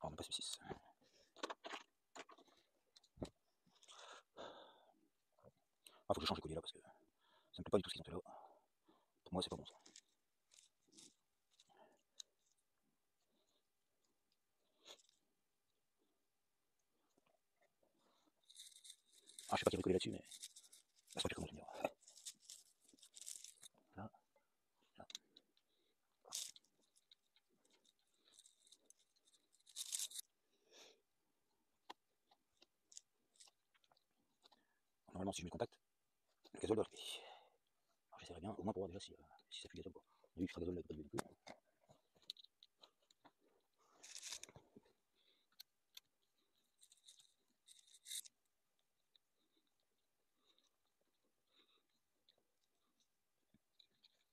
Ah, on n'a pas ce 6. Ah, faut que je change les colliers là parce que ça me plaît pas du tout ce qu'ils ont fait là. Pour moi, c'est pas bon ça. Ah, je sais pas qui va coller là-dessus, mais là, c'est pas comment tenir. Là, là. Normalement, si je mets le contact, le gazole doit rester. Alors, j'essaierai bien, au moins pour voir déjà si ça pue le gazole. On a vu que le gazole n'avait pas de non plus.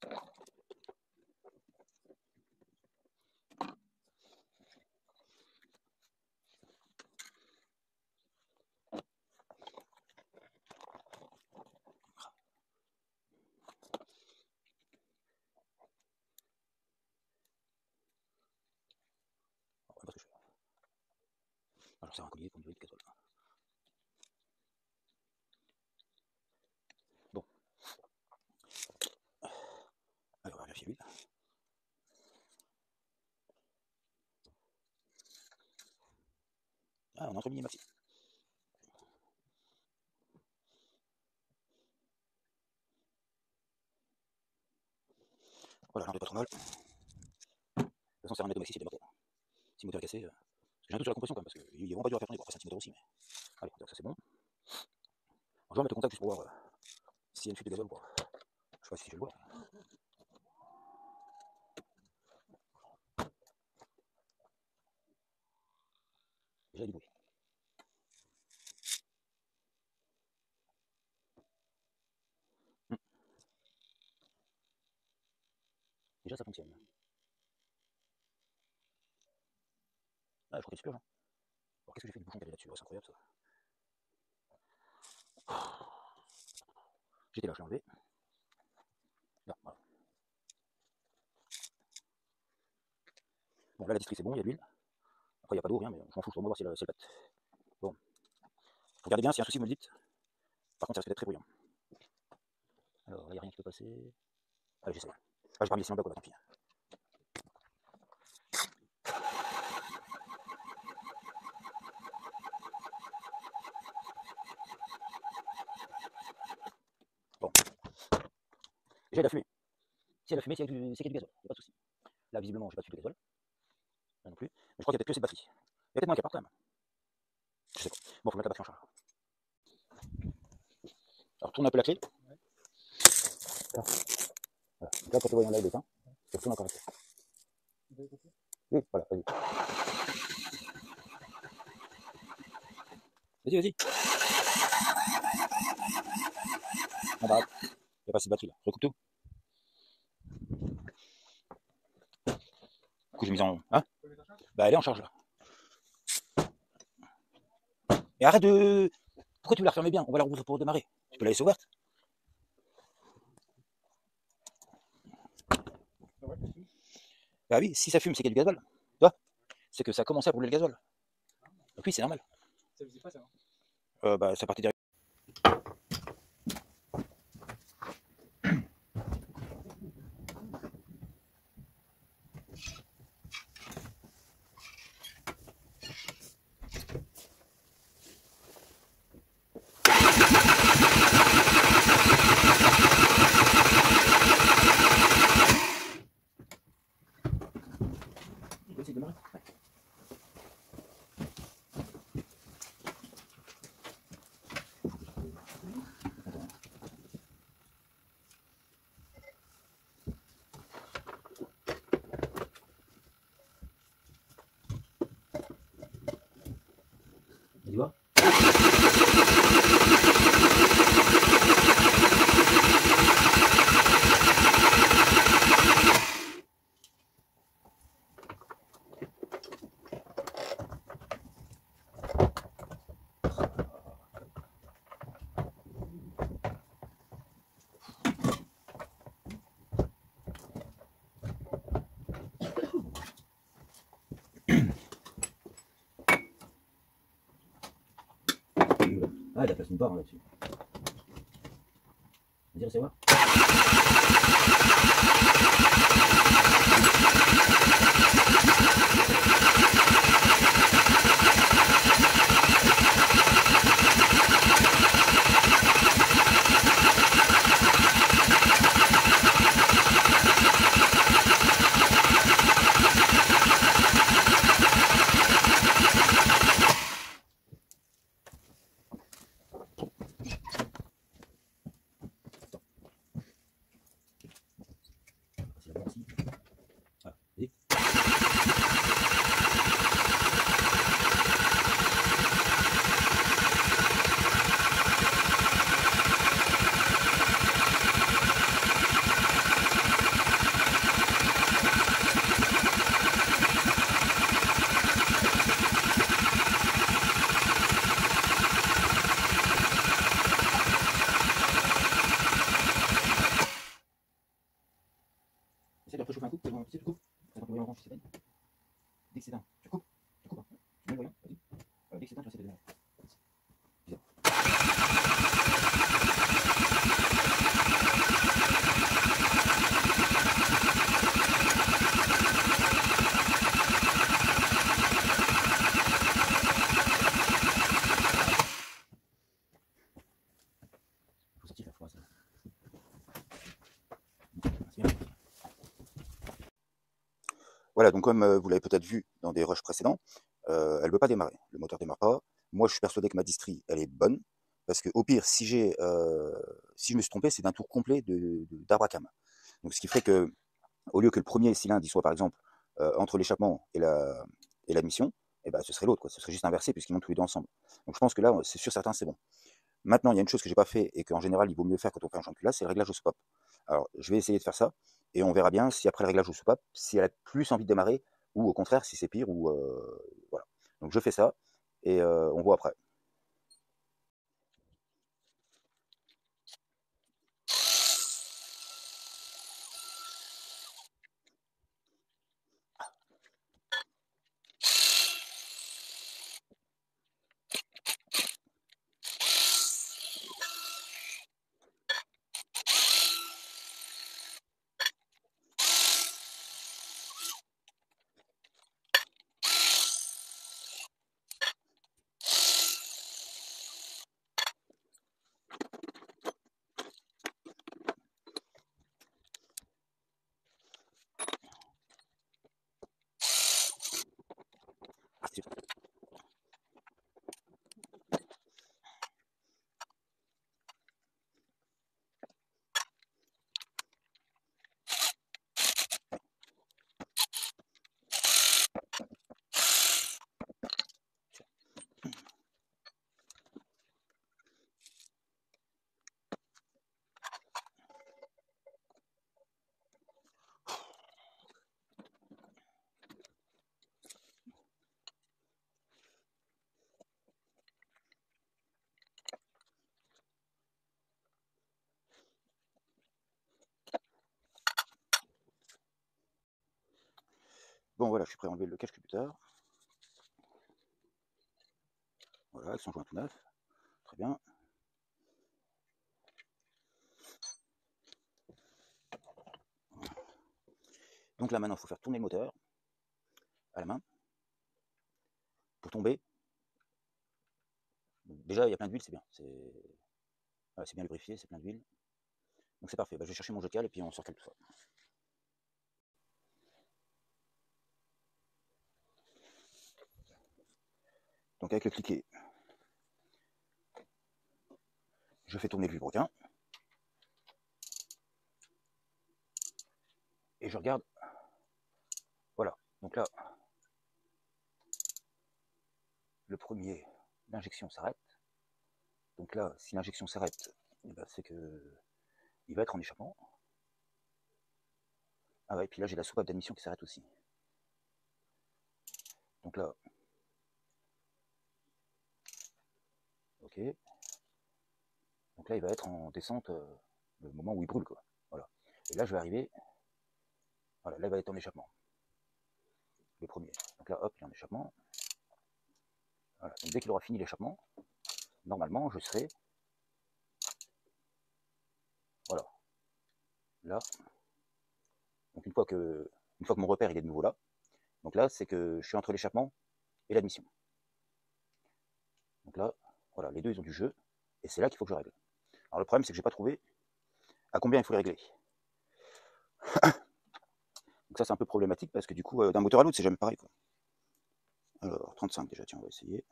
Alors, pas ce que je fais. Alors, c'est un collier pour une durée de gazole. Bon, allez, on va vérifier l'huile. Ah, on a entre mini et maxi. Voilà, j'en ai pas trop mal. De toute façon, c'est un mètre au maxi, c'était pas trop. Si le moteur est cassé, parce que j'ai un doute sur la compression quand même, parce qu'il est vraiment pas dur à faire tourner. Bon, après, c'est un petit moteur aussi, mais. Allez, donc ça c'est bon. Alors, je vais mettre le contact juste pour voir s'il y a une fuite de gazole ou pas. Je sais pas si je vais le voir. Déjà, il y a du bruit. Déjà, ça fonctionne. Ah, je crois qu'il se purge. Hein. Alors, qu'est-ce que j'ai fait du bouchon calé là-dessus? C'est incroyable ça. J'étais là, je l'ai enlevé. Là, voilà. Bon, là, la distrie, c'est bon, il y a de l'huile. Après, il n'y a pas d'eau, rien, mais je m'en fous, je vais voir si elle pète. Bon. Regardez bien, s'il y a un souci, vous me le dites. Par contre, ça risque d'être très bruyant. Alors, là, il n'y a rien qui peut passer. Allez, j'essaie. Ah, je vais pas me laisser en bas, quoi, bah, tant pis. Bon. Déjà, il a fumé. Si elle a fumé, c'est qu'il y a du gazole. Il n'y a pas de souci. Là, visiblement, je n'ai pas de fuite de gazole. Là non plus. Mais je crois qu'il y a peut-être que cette batterie. Il y a peut-être moins qu'à part quand même. Je sais pas. Bon, faut mettre la batterie en charge. Alors, tourne un peu la clé. Là. Voilà. Donc là, quand le voyant là, il est éteint. Je retourne encore la clé. Oui, voilà, vas-y. Vas-y, vas-y. Ah bah, il n'y a pas assez de batterie là. Je recoupe tout. Du coup, j'ai mis en. Hein? Bah, elle est en charge là. Et arrête de. Pourquoi tu la refermes bien? On va la rouvrir pour redémarrer. Tu peux la laisser ouverte. Bah oui, si ça fume, c'est qu'il y a du gazole. Tu vois? C'est que ça a commencé à brûler le gazole. Donc oui, c'est normal. Ça faisait pas ça. Bah, ça partait direct. C'est démarrer. Ouais. Tu vois? Ah, il a place une barre là-dessus. Vas-y, restez voir. C'est la barre ici. Voilà, vas-y. Voilà, donc comme vous l'avez peut-être vu dans des rushs précédents, elle ne veut pas démarrer. Le moteur ne démarre pas. Moi, je suis persuadé que ma distrie, elle est bonne. Parce que au pire, si je me suis trompé, c'est d'un tour complet d'arbre à cam. Donc ce qui ferait que, au lieu que le premier cylindre il soit par exemple entre l'échappement et la mission, eh ben, ce serait l'autre, quoi. Ce serait juste inversé puisqu'ils montent tous les deux ensemble. Donc je pense que là, c'est sûr certain, c'est bon. Maintenant, il y a une chose que j'ai pas fait et qu'en général, il vaut mieux faire quand on fait un champ de culasse, c'est le réglage au soupape. Alors, je vais essayer de faire ça et on verra bien si après le réglage au soupape, si elle a plus envie de démarrer ou au contraire si c'est pire ou voilà. Donc je fais ça et on voit après. Bon voilà, je suis prêt à enlever le cache cubuteur. Voilà, ils sont joints tout neufs. Très bien. Donc là maintenant, il faut faire tourner le moteur à la main pour tomber. Déjà, il y a plein d'huile, c'est bien. Voilà, c'est bien lubrifié, c'est plein d'huile. Donc c'est parfait. Bah, je vais chercher mon jeu de cale et puis on sort tout ça. Donc avec le cliquet, je fais tourner le vilebrequin. Et je regarde. Voilà. Donc là, le premier, l'injection s'arrête. Donc là, si l'injection s'arrête, eh ben, c'est que il va être en échappement. Ah ouais, et puis là j'ai la soupape d'admission qui s'arrête aussi. Donc là, ok. Donc là il va être en descente le moment où il brûle, quoi. Voilà. Et là je vais arriver. Voilà, là il va être en échappement. Le premier. Donc là hop, il est en échappement. Voilà. Donc dès qu'il aura fini l'échappement, normalement je serai. Voilà. Là. Donc une fois que mon repère il est de nouveau là, donc là c'est que je suis entre l'échappement et l'admission. Donc là, voilà, les deux ils ont du jeu, et c'est là qu'il faut que je règle. Alors le problème c'est que j'ai pas trouvé à combien il faut les régler. Donc ça c'est un peu problématique parce que du coup d'un moteur à l'autre c'est jamais pareil, quoi. Alors 35 déjà, tiens on va essayer.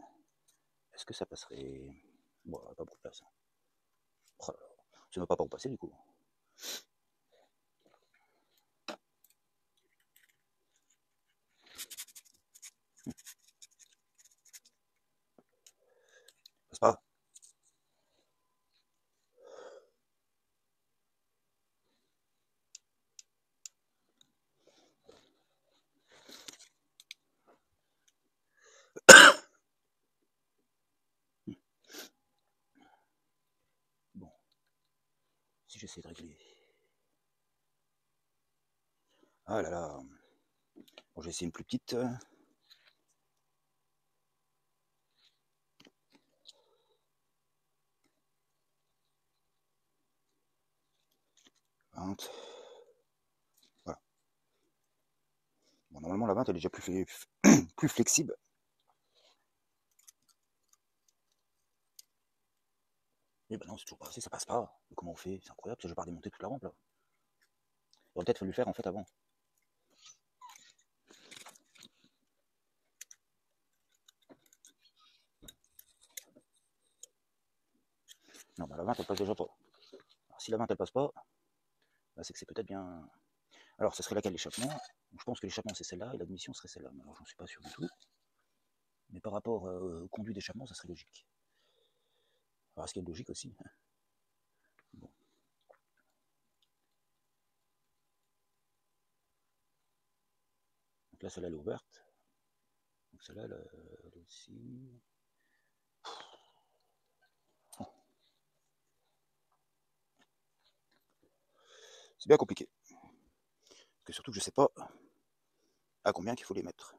Est-ce que ça passerait? Bon, pas beaucoup de place. Oh là là, ça ne va pas où passer du coup. Passe pas. Bon, si j'essaie de régler. Ah là là. Bon, j'ai essayé une plus petite. 20. Voilà. Bon, normalement la 20 elle est déjà plus flexible. Et ben non, c'est toujours pas assez, ça passe pas. Mais comment on fait? C'est incroyable, je vais pas démonter toute la rampe là. Il aurait peut-être fallu le faire en fait avant. Non, bah la 20 elle passe déjà pas. Alors, si la 20 elle passe pas, bah, c'est que c'est peut-être bien. Alors, ça serait laquelle l'échappement? Je pense que l'échappement c'est celle-là et l'admission serait celle-là. Mais alors, j'en suis pas sûr du tout. Mais par rapport au conduit d'échappement, ça serait logique. Alors, est-ce qu'il y a de logique aussi? Bon. Donc là, celle-là elle est ouverte. Donc celle-là, elle aussi. C'est bien compliqué. Parce que surtout que je sais pas à combien qu'il faut les mettre.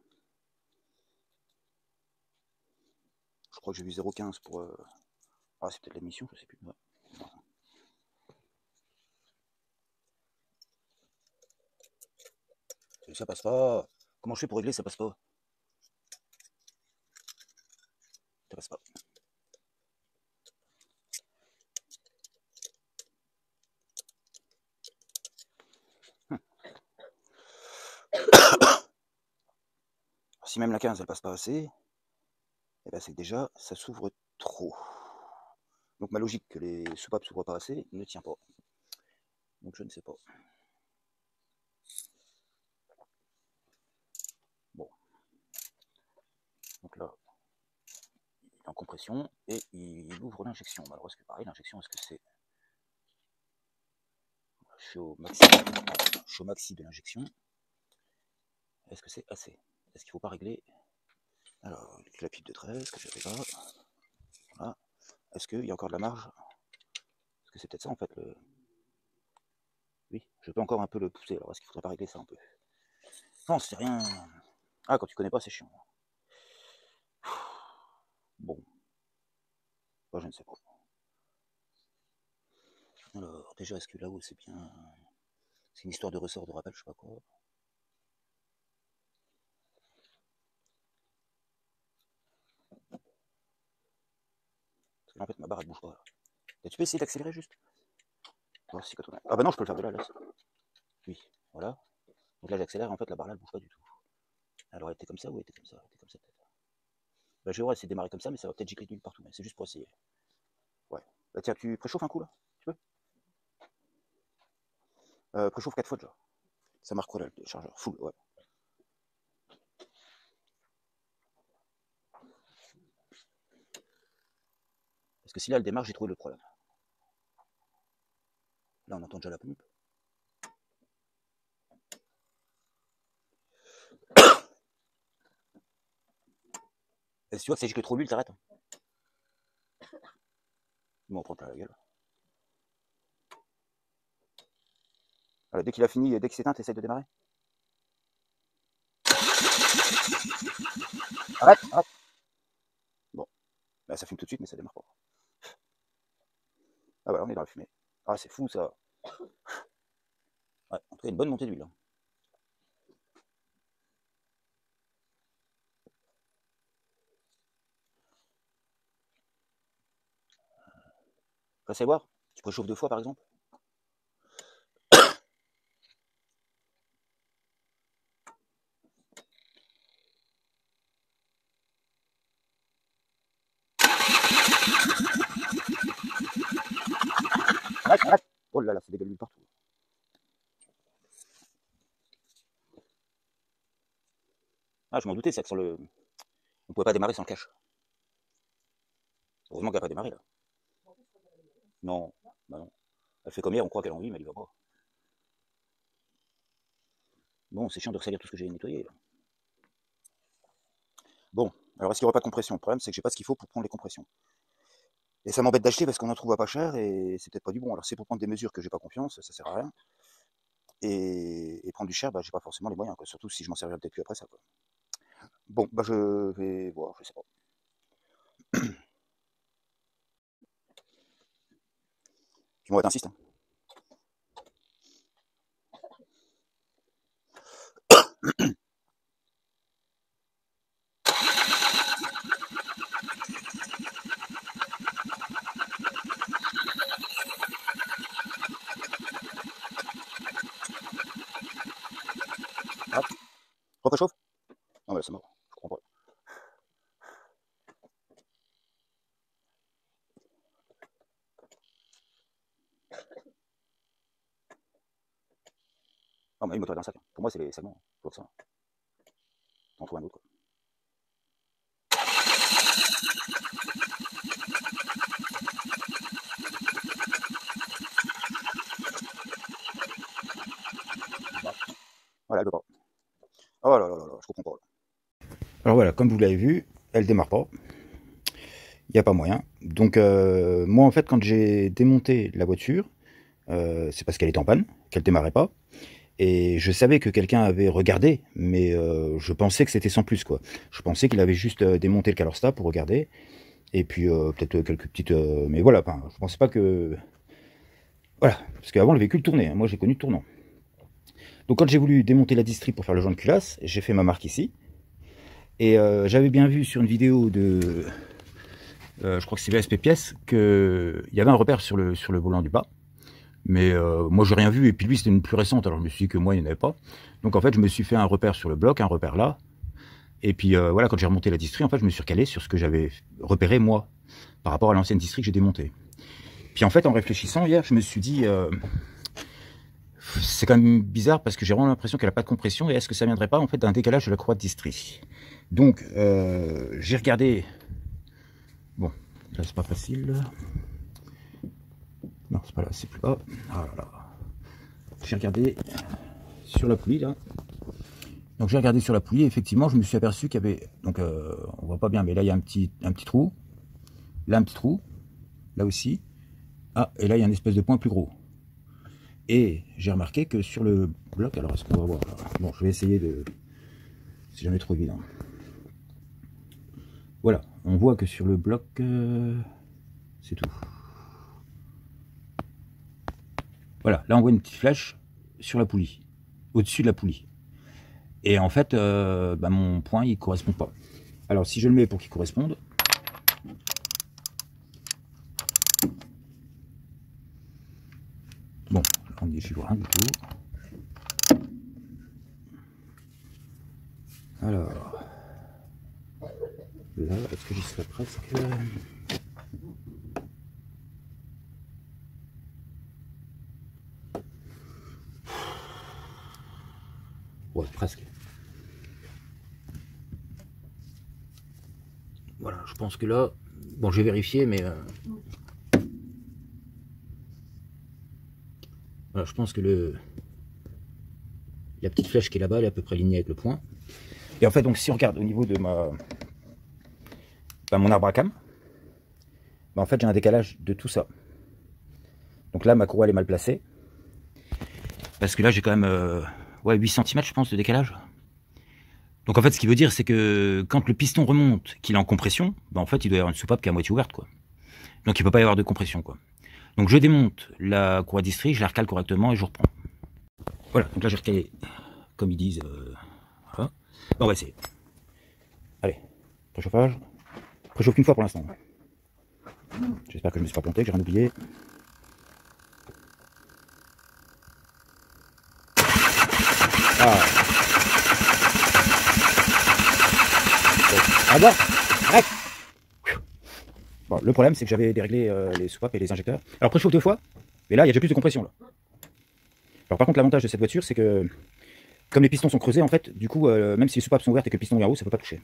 Je crois que j'ai vu 0,15 pour. Ah, c'est peut-être l'admission, je sais plus. Ouais. Et ça passe pas. Comment je fais pour régler? Ça passe pas. Ça passe pas. Si même la 15 elle passe pas assez, eh ben c'est que déjà ça s'ouvre trop. Donc ma logique que les soupapes s'ouvrent pas assez ne tient pas. Donc je ne sais pas. Bon. Donc là, il est en compression et il ouvre l'injection. Alors est-ce que pareil, l'injection, est-ce que c'est. Je suis au maxi de l'injection. Est-ce que c'est assez? Est-ce qu'il ne faut pas régler? Alors, la pipe de 13 que j'avais là. Voilà. Est-ce qu'il y a encore de la marge? Est-ce que c'est peut-être ça en fait le. Oui, je peux encore un peu le pousser. Alors est-ce qu'il ne faudrait pas régler ça un peu? Non, c'est rien. Ah, quand tu connais pas, c'est chiant. Bon, moi je ne sais pas. Alors, déjà, est-ce que là-haut c'est bien. C'est une histoire de ressort de rappel, je sais pas quoi. Parce que là, en fait, ma barre elle bouge pas. Là. Et tu peux essayer d'accélérer juste? Voir si quand on a... Ah bah non, je peux le faire de là, là. Oui, voilà. Donc là, j'accélère, en fait, la barre là elle bouge pas du tout. Alors, elle était comme ça ou elle était comme ça? Elle était comme ça peut-être. Bah, je vais voir essayer de démarrer comme ça, mais ça va peut-être gicler d'huile partout. Mais c'est juste pour essayer. Ouais. Bah tiens, tu préchauffes un coup là? Tu peux? Préchauffe 4 fois déjà. Ça marque quoi là, le chargeur? Full, ouais. Parce que si là elle démarre, j'ai trouvé le problème. Là, on entend déjà la pompe. Et si tu vois que ça gicle trop l'huile, t'arrêtes. Bon, on prend plein la gueule. Voilà, dès qu'il a fini, dès qu'il s'éteint, t'essayes de démarrer. Arrête, arrête. Bon, là, ça fume tout de suite, mais ça démarre pas. Ah voilà, on est dans la fumée. Ah, c'est fou ça. Ouais, en tout cas, une bonne montée d'huile. Passez voir. Tu préchauffes 2 fois par exemple. Arrête, arrête. Oh là là, ça dégale l'huile partout. Ah, je m'en doutais, c'est que sur le. On pouvait pas démarrer sans le cache. Heureusement qu'elle n'a pas démarré là. Non, bah non. Elle fait comme hier, on croit qu'elle en vit, mais elle y va pas. Bon, c'est chiant de ressalir tout ce que j'ai nettoyé. Là. Bon, alors est-ce qu'il n'y aura pas de compression? Le problème, c'est que j'ai pas ce qu'il faut pour prendre les compressions. Et ça m'embête d'acheter parce qu'on en trouve à pas cher et c'est peut-être pas du bon. Alors c'est pour prendre des mesures que j'ai pas confiance, ça sert à rien. Et prendre du cher, bah j'ai pas forcément les moyens, quoi. Surtout si je m'en servirai peut-être plus après ça. Quoi. Bon, bah je vais voir, je sais pas. Tu m'en t'insistes. Hein. Ah, repréchauffe? Non, mais là c'est mort, je comprends pas. Comme une moto dans un sac. Pour moi, c'est les segments. Faut que ça. T'en trouves un autre, quoi. Voilà, elle veut pas. Oh là là là là, je comprends pas. Alors voilà, comme vous l'avez vu, elle démarre pas. Il n'y a pas moyen. Donc moi en fait quand j'ai démonté la voiture, c'est parce qu'elle était en panne, qu'elle démarrait pas. Et je savais que quelqu'un avait regardé, mais je pensais que c'était sans plus, quoi. Je pensais qu'il avait juste démonté le Calorstar pour regarder. Et puis peut-être quelques petites... mais voilà, enfin, je pensais pas que... Voilà, parce qu'avant le véhicule tournait, hein. Moi j'ai connu tournant. Donc quand j'ai voulu démonter la distrib pour faire le joint de culasse, j'ai fait ma marque ici. Et j'avais bien vu sur une vidéo de... je crois que c'est VSP Pièces, qu'il y avait un repère sur le volant du bas. Mais moi j'ai rien vu, et puis lui c'était une plus récente, alors je me suis dit que moi il n'y en avait pas. Donc en fait je me suis fait un repère sur le bloc, un repère là. Et puis voilà, quand j'ai remonté la distri, en fait je me suis recalé sur ce que j'avais repéré moi, par rapport à l'ancienne distri que j'ai démontée. Puis en fait en réfléchissant hier, je me suis dit, c'est quand même bizarre parce que j'ai vraiment l'impression qu'elle n'a pas de compression, et est-ce que ça viendrait pas en fait d'un décalage de la croix de distri. Donc j'ai regardé, bon là c'est pas facile, non c'est pas là, c'est plus bas, ah là là. J'ai regardé sur la poulie là. Donc j'ai regardé sur la poulie et effectivement je me suis aperçu qu'il y avait, donc on voit pas bien, mais là il y a un petit trou, là un petit trou, là aussi, ah et là il y a une espèce de point plus gros. Et j'ai remarqué que sur le bloc, alors est-ce qu'on va voir là, bon je vais essayer de, c'est jamais trop évident. Voilà, on voit que sur le bloc, c'est tout. Voilà, là on voit une petite flèche sur la poulie, au-dessus de la poulie. Et en fait, mon point il correspond pas. Alors si je le mets pour qu'il corresponde, bon, on dit j'y vois rien du tout. Alors là, est-ce que j'y serais presque? Ouais, presque. Voilà, je pense que là, bon, je vais vérifier, mais voilà, je pense que la petite flèche qui est là-bas, elle est à peu près alignée avec le point. Et en fait, donc, si on regarde au niveau de mon arbre à cam, en fait, j'ai un décalage de tout ça. Donc là, ma courroie, elle est mal placée. Parce que là, j'ai quand même ouais, 8 cm, je pense, de décalage. Donc en fait, ce qui veut dire, c'est que quand le piston remonte, qu'il est en compression, en fait, il doit y avoir une soupape qui est à moitié ouverte, quoi. Donc il ne peut pas y avoir de compression, quoi. Donc je démonte la courroie distri, je la recale correctement et je reprends. Voilà, donc là j'ai recalé, comme ils disent, voilà. Bon, on va essayer. Allez, préchauffage. Préchauffe qu'une fois pour l'instant. J'espère que je ne me suis pas planté, que j'ai rien oublié. Ah. Bon, arrête. Bon, le problème c'est que j'avais déréglé les soupapes et les injecteurs. Alors préchauffe 2 fois, mais là il y a déjà plus de compression là. Alors par contre l'avantage de cette voiture c'est que comme les pistons sont creusés en fait, du coup même si les soupapes sont ouvertes et que le piston est en haut, ça peut pas toucher.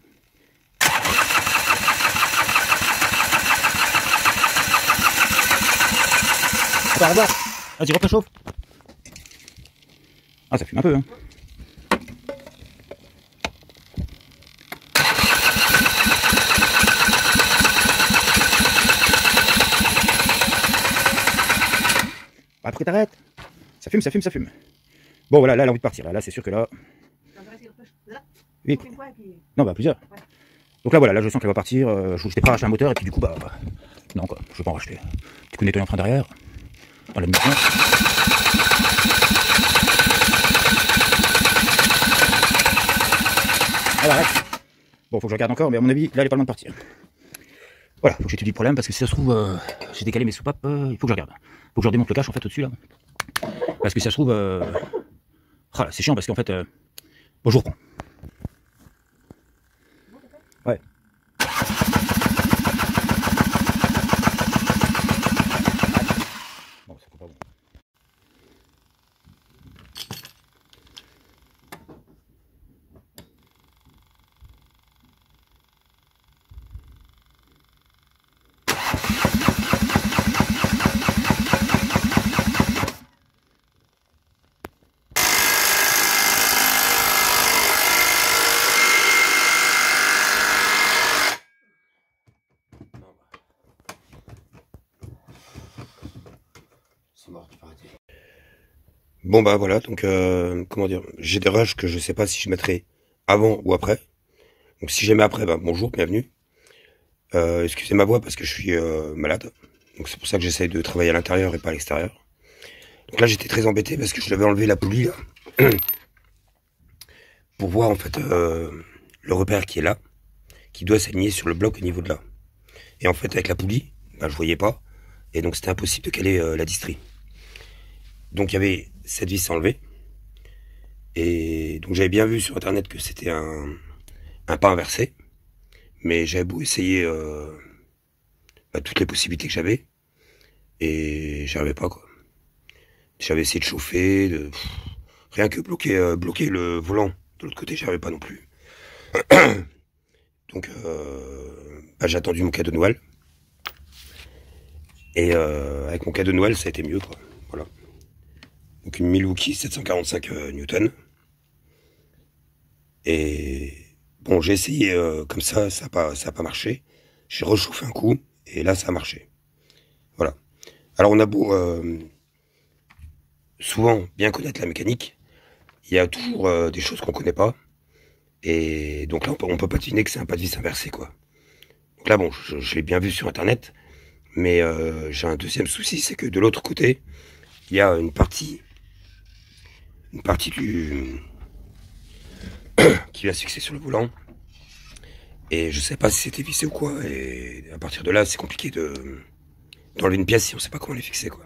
Attends, regarde. Vas-y, repréchauffe. Ah, ça fume un peu, hein. Après, t'arrêtes. Ça fume, ça fume, ça fume. Bon, voilà, là, elle a envie de partir. Là, c'est sûr que là... Oui. Non, bah, plusieurs. Donc là, voilà, là, je sens qu'elle va partir. Je n'étais pas racheter un moteur, et puis du coup, bah... non, quoi, je vais pas en racheter. Du coup, nettoyer en frein derrière. Dans la mission. Voilà, arrête. Bon, faut que je regarde encore, mais à mon avis, là, elle est pas loin de partir. Voilà, faut que j'étudie le problème, parce que si ça se trouve, j'ai décalé mes soupapes, il faut que je regarde. Faut que je redémonte le cache, en fait, au-dessus, là. Parce que si ça se trouve... oh, c'est chiant, parce qu'en fait... bon, je reprends. Ouais. Bon, ça fait pas bon. C'est mort, tu peux arrêter. Bon bah voilà, donc comment dire, j'ai des rushs que je sais pas si je mettrai avant ou après. Donc si j'aimais après, bah bonjour, bienvenue. Excusez ma voix parce que je suis malade. Donc c'est pour ça que j'essaye de travailler à l'intérieur et pas à l'extérieur. Donc là j'étais très embêté parce que je devais enlever la poulie là, pour voir en fait le repère qui est là, qui doit s'aligner sur le bloc au niveau de là. Et en fait avec la poulie, bah, je voyais pas, et donc c'était impossible de caler la distrie. Donc il y avait cette vis à enlever, et donc j'avais bien vu sur internet que c'était un pas inversé, mais j'avais beau essayer bah, toutes les possibilités que j'avais, et j'y arrivais pas quoi. J'avais essayé de chauffer, rien que bloquer le volant de l'autre côté, j'y arrivais pas non plus. Donc bah, j'ai attendu mon cadeau de Noël. Et avec mon cadeau de Noël, ça a été mieux, quoi. Voilà. Donc une Milwaukee 745 Newton. Et bon, j'ai essayé comme ça a pas marché. J'ai rechauffé un coup, et là, ça a marché. Voilà. Alors on a beau souvent bien connaître la mécanique, il y a toujours des choses qu'on connaît pas. Et donc là, on peut pas deviner que c'est un pas de vis inversé, quoi. Donc là, bon, je l'ai bien vu sur Internet. Mais j'ai un deuxième souci, c'est que de l'autre côté, il y a une partie du qui va se fixer sur le volant. Et je sais pas si c'était vissé ou quoi. Et à partir de là, c'est compliqué d'enlever une pièce si on sait pas comment les fixer, quoi.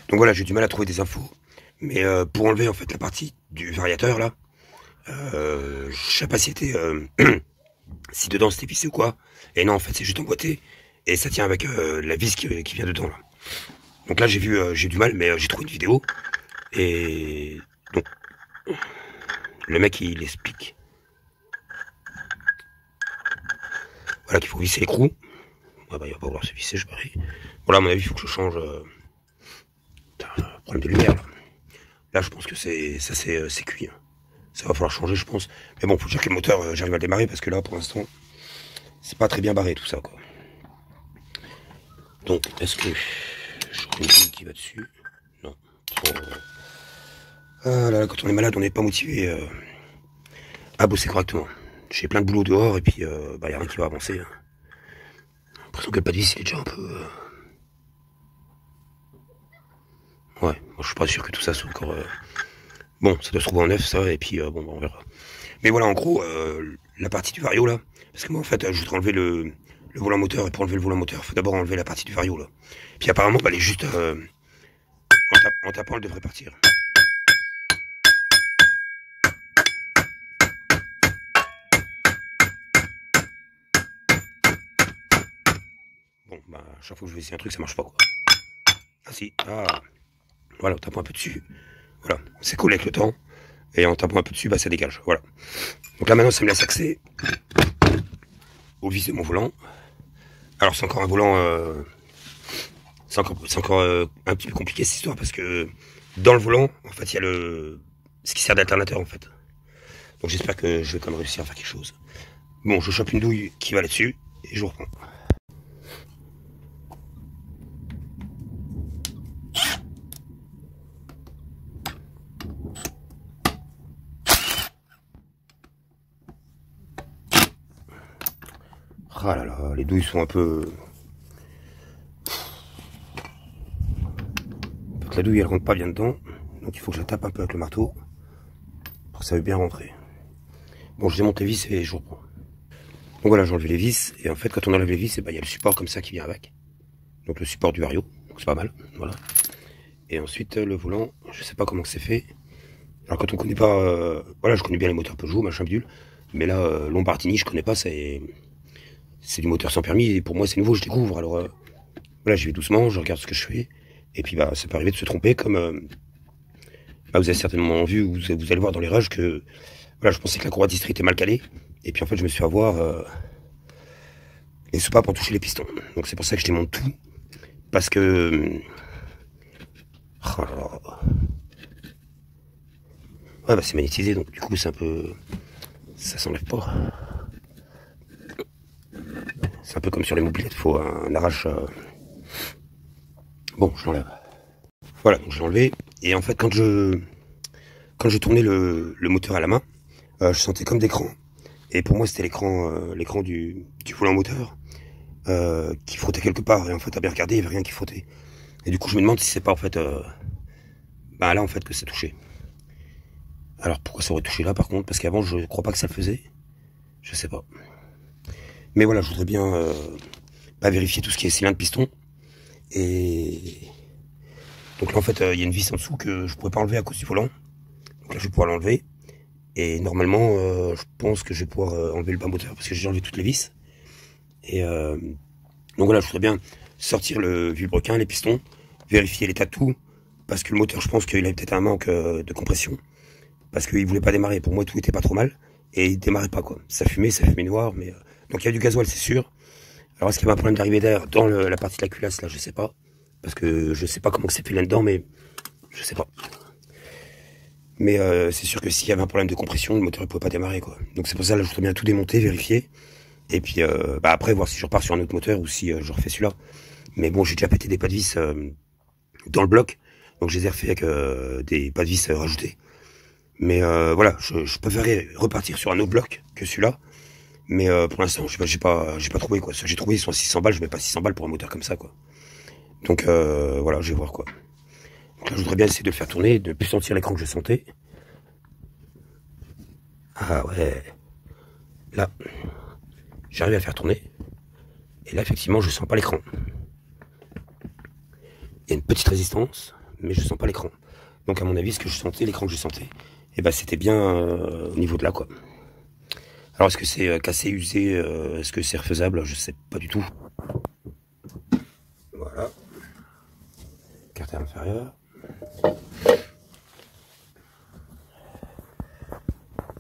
Donc voilà, j'ai du mal à trouver des infos. Mais pour enlever en fait la partie du variateur là, je sais pas si c'était si dedans c'était vissé ou quoi. Et non, en fait, c'est juste emboîté. Et ça tient avec la vis qui vient dedans, là. Donc là, j'ai du mal, mais j'ai trouvé une vidéo. Et donc, le mec, il explique. Voilà, qu'il faut visser l'écrou. Ouais, bah, il va pas vouloir se visser, je parie. Voilà, à mon avis, il faut que je change. Problème de lumière, là. Là, je pense que c'est cuit. Hein. Ça va falloir changer, je pense. Mais bon, faut dire que le moteur, j'arrive à le démarrer, parce que là, pour l'instant, c'est pas très bien barré, tout ça, quoi. Donc, est-ce que je trouve une ligne qui va dessus? Non. Ah là, quand on est malade, on n'est pas motivé à bosser correctement. J'ai plein de boulot dehors et puis bah, y a rien qui va avancer. Hein. J'ai l'impression que le pas de vis, il est déjà un peu... Ouais, moi, je suis pas sûr que tout ça soit encore... Bon, ça doit se trouver en neuf, ça, et puis bon, bah, on verra. Mais voilà, en gros, la partie du vario, là, parce que moi, en fait, je voudrais enlever le volant moteur, et pour enlever le volant moteur, il faut d'abord enlever la partie du vario, là. Puis apparemment, bah, elle est juste... en tapant, elle devrait partir. Bon, bah, à chaque fois que je vais essayer un truc, ça marche pas, quoi. Ah si, ah... Voilà, en tapant un peu dessus. Voilà, c'est collé avec le temps. Et en tapant un peu dessus, bah, ça dégage. Voilà. Donc là, maintenant, ça me laisse accès au vis de mon volant. Alors, c'est encore un volant... c'est encore un petit peu compliqué, cette histoire, parce que dans le volant, en fait, il y a ce qui sert d'alternateur, en fait. Donc, j'espère que je vais quand même réussir à faire quelque chose. Bon, je chope une douille qui va là-dessus, et je vous reprends. Ah là là, les douilles sont un peu... La douille elle rentre pas bien dedans, donc il faut que je la tape un peu avec le marteau pour que ça veut bien rentrer. Bon, je démonte les vis et je reprends. Donc voilà, j'ai enlevé les vis, et en fait quand on enlève les vis, il y a le support comme ça qui vient avec. Donc le support du vario, donc c'est pas mal, voilà. Et ensuite le volant, je sais pas comment c'est fait. Alors quand on connaît pas, voilà, je connais bien les moteurs Peugeot, machin bidule, mais là Lombardini je connais pas, c'est du moteur sans permis, et pour moi c'est nouveau, je découvre, alors voilà, j'y vais doucement, je regarde ce que je fais, et puis bah ça peut arriver de se tromper, comme bah, vous avez certainement vu, vous allez voir dans les rushs que voilà, je pensais que la courroie distrie était mal calée, et puis en fait je me suis fait avoir les soupapes pour toucher les pistons, donc c'est pour ça que je démonte tout, parce que oh là là. Ouais, bah c'est magnétisé, donc du coup c'est un peu, ça s'enlève pas. C'est un peu comme sur les mobilettes, faut un arrache Bon, je l'enlève. Voilà, donc je l'ai enlevé. Et en fait, quand je tournais le moteur à la main, je sentais comme des crans. Et pour moi, c'était l'écran du volant moteur qui frottait quelque part. Et en fait, à bien regarder, il n'y avait rien qui frottait. Et du coup, je me demande si c'est pas en fait, là en fait que c'est touché. Alors pourquoi ça aurait touché là par contre? Parce qu'avant, je crois pas que ça le faisait. Je sais pas. Mais voilà, je voudrais bien vérifier tout ce qui est cylindre, piston. Et donc là, en fait, il y a une vis en dessous que je pourrais pas enlever à cause du volant. Donc là, je vais pouvoir l'enlever. Et normalement, je pense que je vais pouvoir enlever le bas moteur parce que j'ai enlevé toutes les vis. Et donc voilà, je voudrais bien sortir le vilebrequin, les pistons, vérifier l'état de tout. Parce que le moteur, je pense qu'il avait peut-être un manque de compression. Parce qu'il voulait pas démarrer. Pour moi, tout était pas trop mal. Et il démarrait pas, quoi. Ça fumait noir. Mais donc il y a du gasoil, c'est sûr. Alors est-ce qu'il y avait un problème d'arrivée d'air dans la partie de la culasse, là, je sais pas. Parce que je sais pas comment c'est fait là-dedans, mais je sais pas. Mais c'est sûr que s'il y avait un problème de compression, le moteur ne pouvait pas démarrer, quoi. Donc c'est pour ça, là, je voudrais bien tout démonter, vérifier. Et puis après, voir si je repars sur un autre moteur ou si je refais celui-là. Mais bon, j'ai déjà pété des pas de vis dans le bloc. Donc je les ai refait avec des pas de vis rajoutés. Mais voilà, je préférais repartir sur un autre bloc que celui-là. Mais pour l'instant, j'ai pas trouvé, quoi. J'ai trouvé, ils sont à 600 balles, je mets pas 600 balles pour un moteur comme ça, quoi. Donc voilà, je vais voir, quoi. Donc là, je voudrais bien essayer de le faire tourner, de ne plus sentir l'écran que je sentais. Ah ouais. Là, j'arrive à le faire tourner. Et là, effectivement, je sens pas l'écran. Il y a une petite résistance, mais je sens pas l'écran. Donc à mon avis, ce que je sentais, l'écran que je sentais, et ben c'était bien au niveau de là, quoi. Alors est-ce que c'est cassé, usé, est-ce que c'est refaisable? Je sais pas du tout. Voilà. Carte inférieure.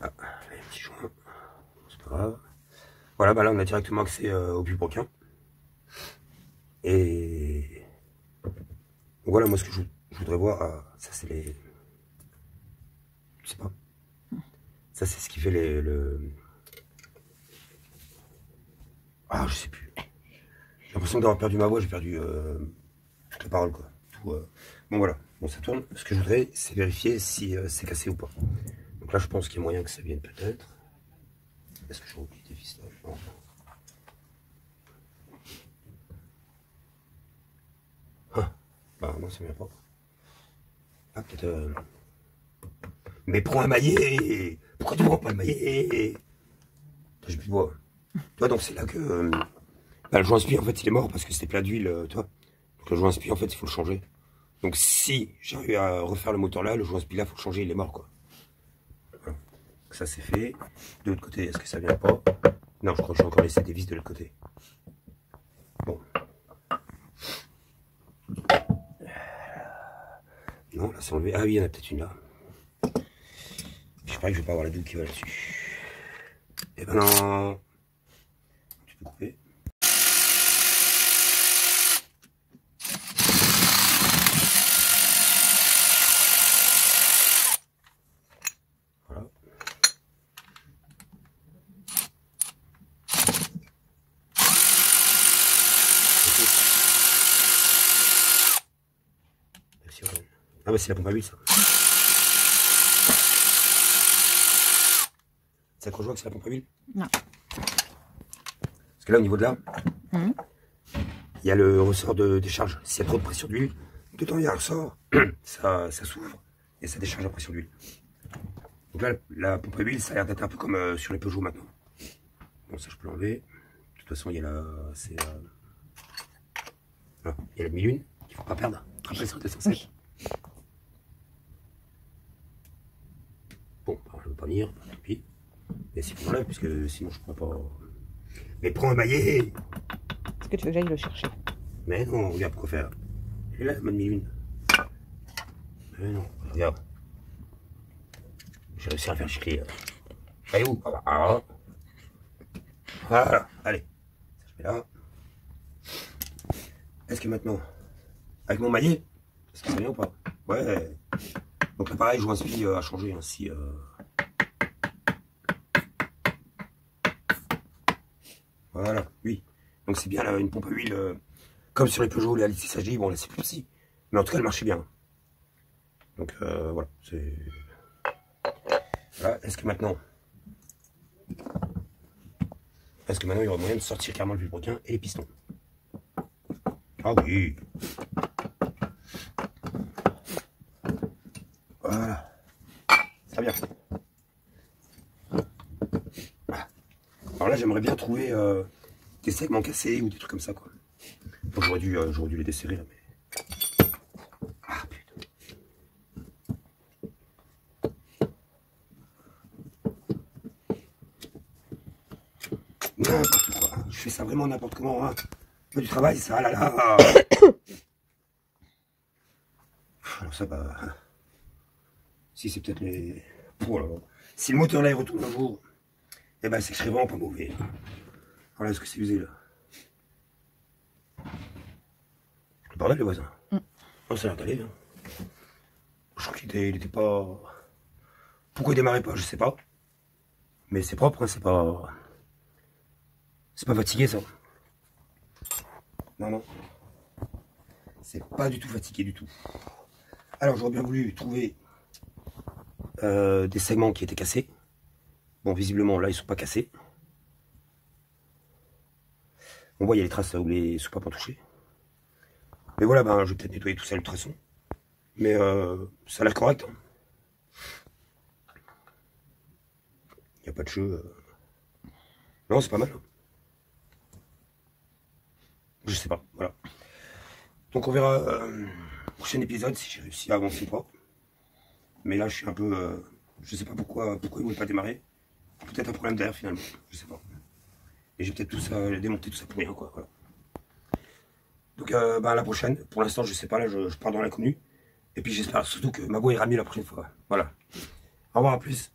Ah, les petits joints. C'est pas grave. Voilà, là on a directement accès au vilebrequin. Et voilà, moi ce que je voudrais voir, ça c'est les... Je sais pas. Ça c'est ce qui fait Ah, je sais plus. J'ai l'impression d'avoir perdu ma voix, j'ai perdu toutes les paroles, quoi. Tout, Bon voilà, bon ça tourne. Ce que je voudrais, c'est vérifier si c'est cassé ou pas. Donc là, je pense qu'il y a moyen que ça vienne peut-être. Est-ce que j'ai oublié des vis là? Non. Ah, bah non, ça vient pas. Ah, peut-être... Mais prends un maillet! Pourquoi tu prends pas le maillet? J'ai plus de voix. Tu vois, donc c'est là que... le joint spi, en fait, il est mort parce que c'était plein d'huile, tu vois. Donc le joint spi, en fait, il faut le changer. Donc si j'arrive à refaire le moteur là, le joint spi là, il faut le changer, il est mort, quoi. Voilà. Ça, c'est fait. De l'autre côté, est-ce que ça vient pas? Non, je crois que j'ai encore laissé des vis de l'autre côté. Bon. Non, là, c'est enlevé. Ah oui, il y en a peut-être une là. J'espère que je vais pas avoir la douille qui va là-dessus. Eh ben non. Tu peux couper. Voilà. Merci, Aurélien. Ah bah c'est la pompe à huile, ça. Ça te rejoint que c'est la pompe à huile? Non. Parce que là, au niveau de là, il y a le ressort de décharge. S'il y a trop de pression d'huile, dedans il y a un ressort, ça s'ouvre et ça décharge la pression d'huile. Donc là, la pompe à huile, ça a l'air d'être un peu comme sur les Peugeot maintenant. Bon, ça je peux l'enlever. De toute façon, il y a la... Voilà. Il y a la demi-lune qu'il ne faut pas perdre. Après, c'est redescend sec. Bon, je ne veux pas venir, tant pis. Mais si on enlève, puisque sinon je ne pourrais pas... Mais prends un maillet! Est-ce que tu veux que j'aille le chercher? Mais non, regarde pourquoi faire. Elle est là, ma demi-lune. Mais non, regarde. J'ai réussi à la faire chier. Allez où? Voilà, allez. Ça je mets là. Est-ce que maintenant, avec mon maillet, est-ce que ça vient ou pas? Ouais. Donc là pareil, je vois un spi à changer ainsi. Voilà, oui. Donc c'est bien là, une pompe à huile Comme sur les Peugeot, les Alice SHJ, bon là c'est plus petit. Mais en tout cas, elle marchait bien. Donc voilà, c'est... Voilà, est-ce que maintenant il y aurait moyen de sortir carrément le vilebrequin et les pistons? Ah oui. Voilà. Très bien. Voilà. Alors là, j'aimerais bien trouver des segments cassés ou des trucs comme ça, quoi. Bon, j'aurais dû les desserrer, là, mais... Ah, putain. N'importe quoi. Je fais ça vraiment n'importe comment, hein. Du travail, ça, ah là là. Alors ça, bah... Si c'est peut-être les... Oh là là. Si le moteur là, il retourne un jour, eh ben, c'est que je serais vraiment pas mauvais. Voilà ce que c'est usé, là. Le bordel, les voisins. On s'est installé, hein. Je crois qu'il était pas... Pourquoi il démarrait pas, je sais pas. Mais c'est propre, hein, c'est pas... C'est pas fatigué, ça. Non, non. C'est pas du tout fatigué du tout. Alors, j'aurais bien voulu trouver des segments qui étaient cassés. Bon, visiblement, là, ils sont pas cassés. On voit, il y a les traces où les soupapes ont touché. Mais voilà, ben, je vais peut-être nettoyer tout ça, le traçon. Mais ça a l'air correct. Hein. Il n'y a pas de jeu. Non, c'est pas mal. Je sais pas, voilà. Donc on verra prochain épisode si j'ai réussi à avancer ou pas. Mais là je suis un peu... je sais pas pourquoi il ne voulait pas démarrer. Peut-être un problème d'air finalement, je sais pas. Et j'ai peut-être tout ça, démonté tout ça pour rien quoi. Voilà. Donc à la prochaine. Pour l'instant je sais pas, là je pars dans l'inconnu. Et puis j'espère surtout que ma voix ira mieux la prochaine fois. Voilà. Au revoir, à plus.